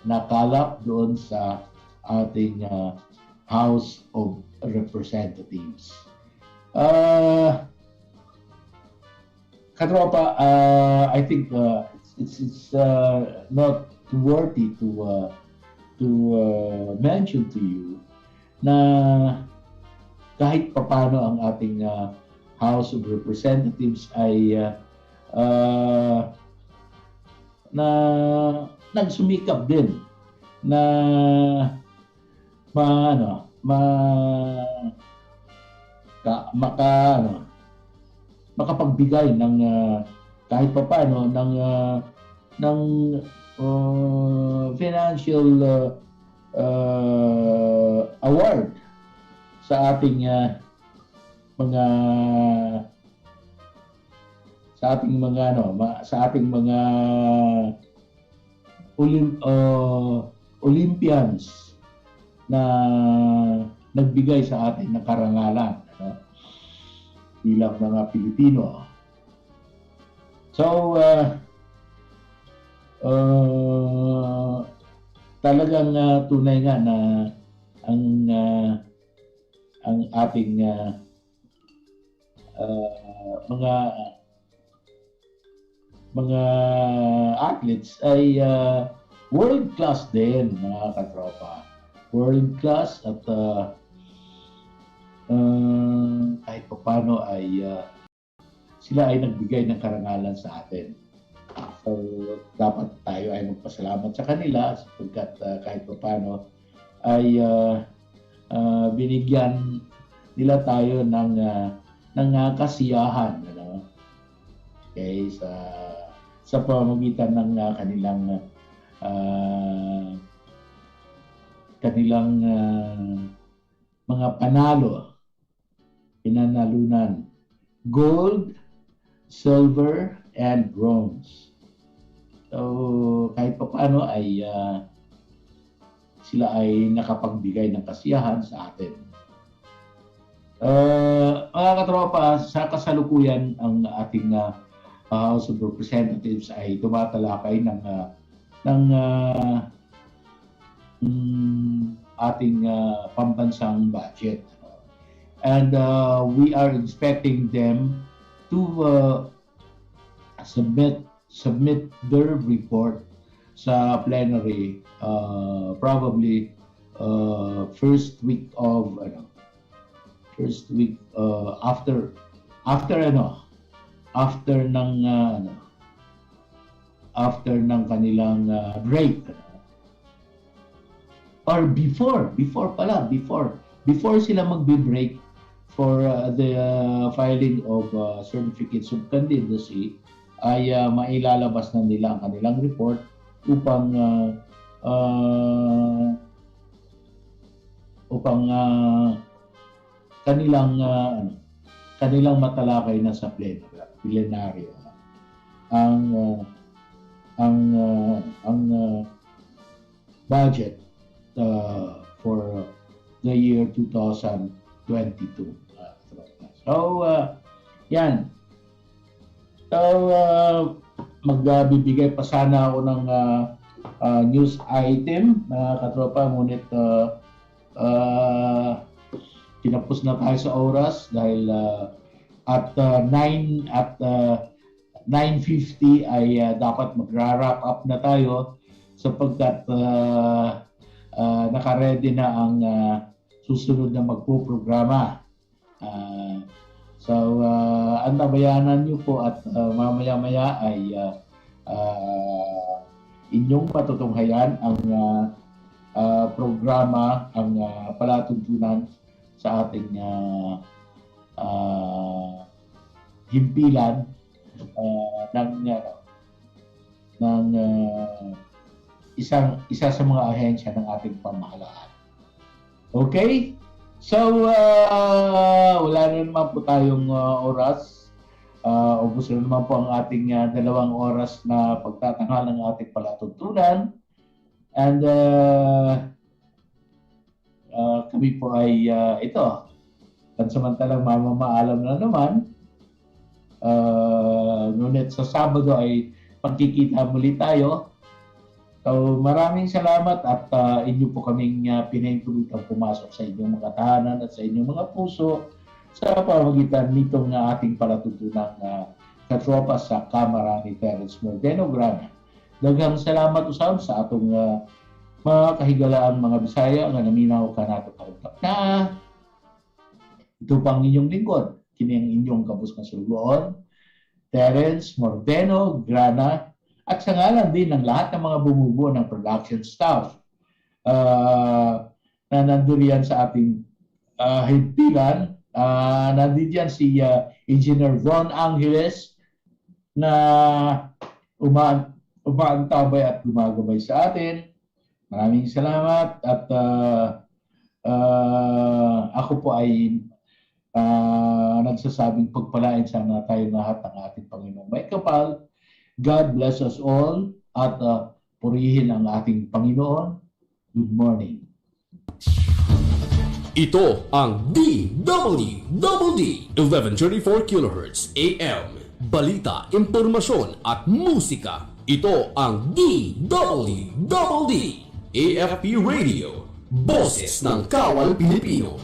nakalap doon sa ating House of Representatives. Katropa, I think it's not worthy to mention to you na kahit papano ang ating House of Representatives ay na nagsumikap din na makapagbigay ng kahit papaano ng financial award sa ating mga Olympians na nagbigay sa atin ng karangalan bilang mga Pilipino. So talagang tunay nga na ang ating mga athletes ay world class din mga katropa. World class at kahit paano ay sila ay nagbigay ng karangalan sa atin. So dapat tayo ay magpasalamat sa kanila sapagkat kahit paano ay binigyan nila tayo ng kasiyahan, okay, sa pamamagitan ng kanilang mga panalo, pinanalunan, gold, silver, and bronze. So kahit paano ay sila ay nakapagbigay ng kasiyahan sa atin. Mga katropa, sa kasalukuyan ang ating House of Representatives ay tumatalakay ng ating pambansang budget. And we are expecting them to submit their report sa plenary probably first week of first week after ng kanilang break, or before sila magbe-break for the filing of certificates of candidacy, ay mailalabas na nila ang kanilang report upang kanilang matalakay na sa plenaryo ang budget for the year 2022. Yan. Magbibigay pa sana ako ng news item, katropa, ngunit tinapos na tayo sa oras dahil at 9:50 ay dapat magra-wrap up na tayo sapagkat naka-ready na ang susunod na magpo-programa. Antabayanan niyo po at mamaya-maya ay inyong patutunghayan ang programa, ang palatuntunan sa ating himpilan ng isa sa mga ahensya ng ating pamahalaan. Okay? So, wala na naman po tayong oras. Ubus na naman po ang ating 2 oras na pagtatanghal ng ating palatuntunan. And kami po ay pansamantalang mamamaalam na naman. Ngunit sa Sabado ay pagkikita muli tayo. So, maraming salamat at inyo po kaming pinahintulutang pumasok sa inyong mga tahanan at sa inyong mga puso sa pamamagitan nitong ating palatuntunang katropa sa Kamara ni Terence Mordeno, Grana. Daghang salamat usab sa atong mga kahigalaang mga Bisaya nga naminaw ka nato kauntak na. Ito pang inyong lingkod, kini ang inyong kabus nga sulugoon, Terence Mordeno, Grana, at sa ngalan din ng lahat ng mga bumubuo ng production staff na nanduriyan sa ating himpilan. Nandiyan si Engineer Von Angeles na umaantabay at gumagabay sa atin. Maraming salamat at ako po ay nagsasabing pagpalain sana tayo lahat ng ating Panginoong may kapal. God bless us all at purihin ang ating Panginoon. Good morning. Ito ang DWDD 1134 kHz AM. Balita, impormasyon at musika. Ito ang DWDD AFP Radio. Boses ng Kawal Pilipino.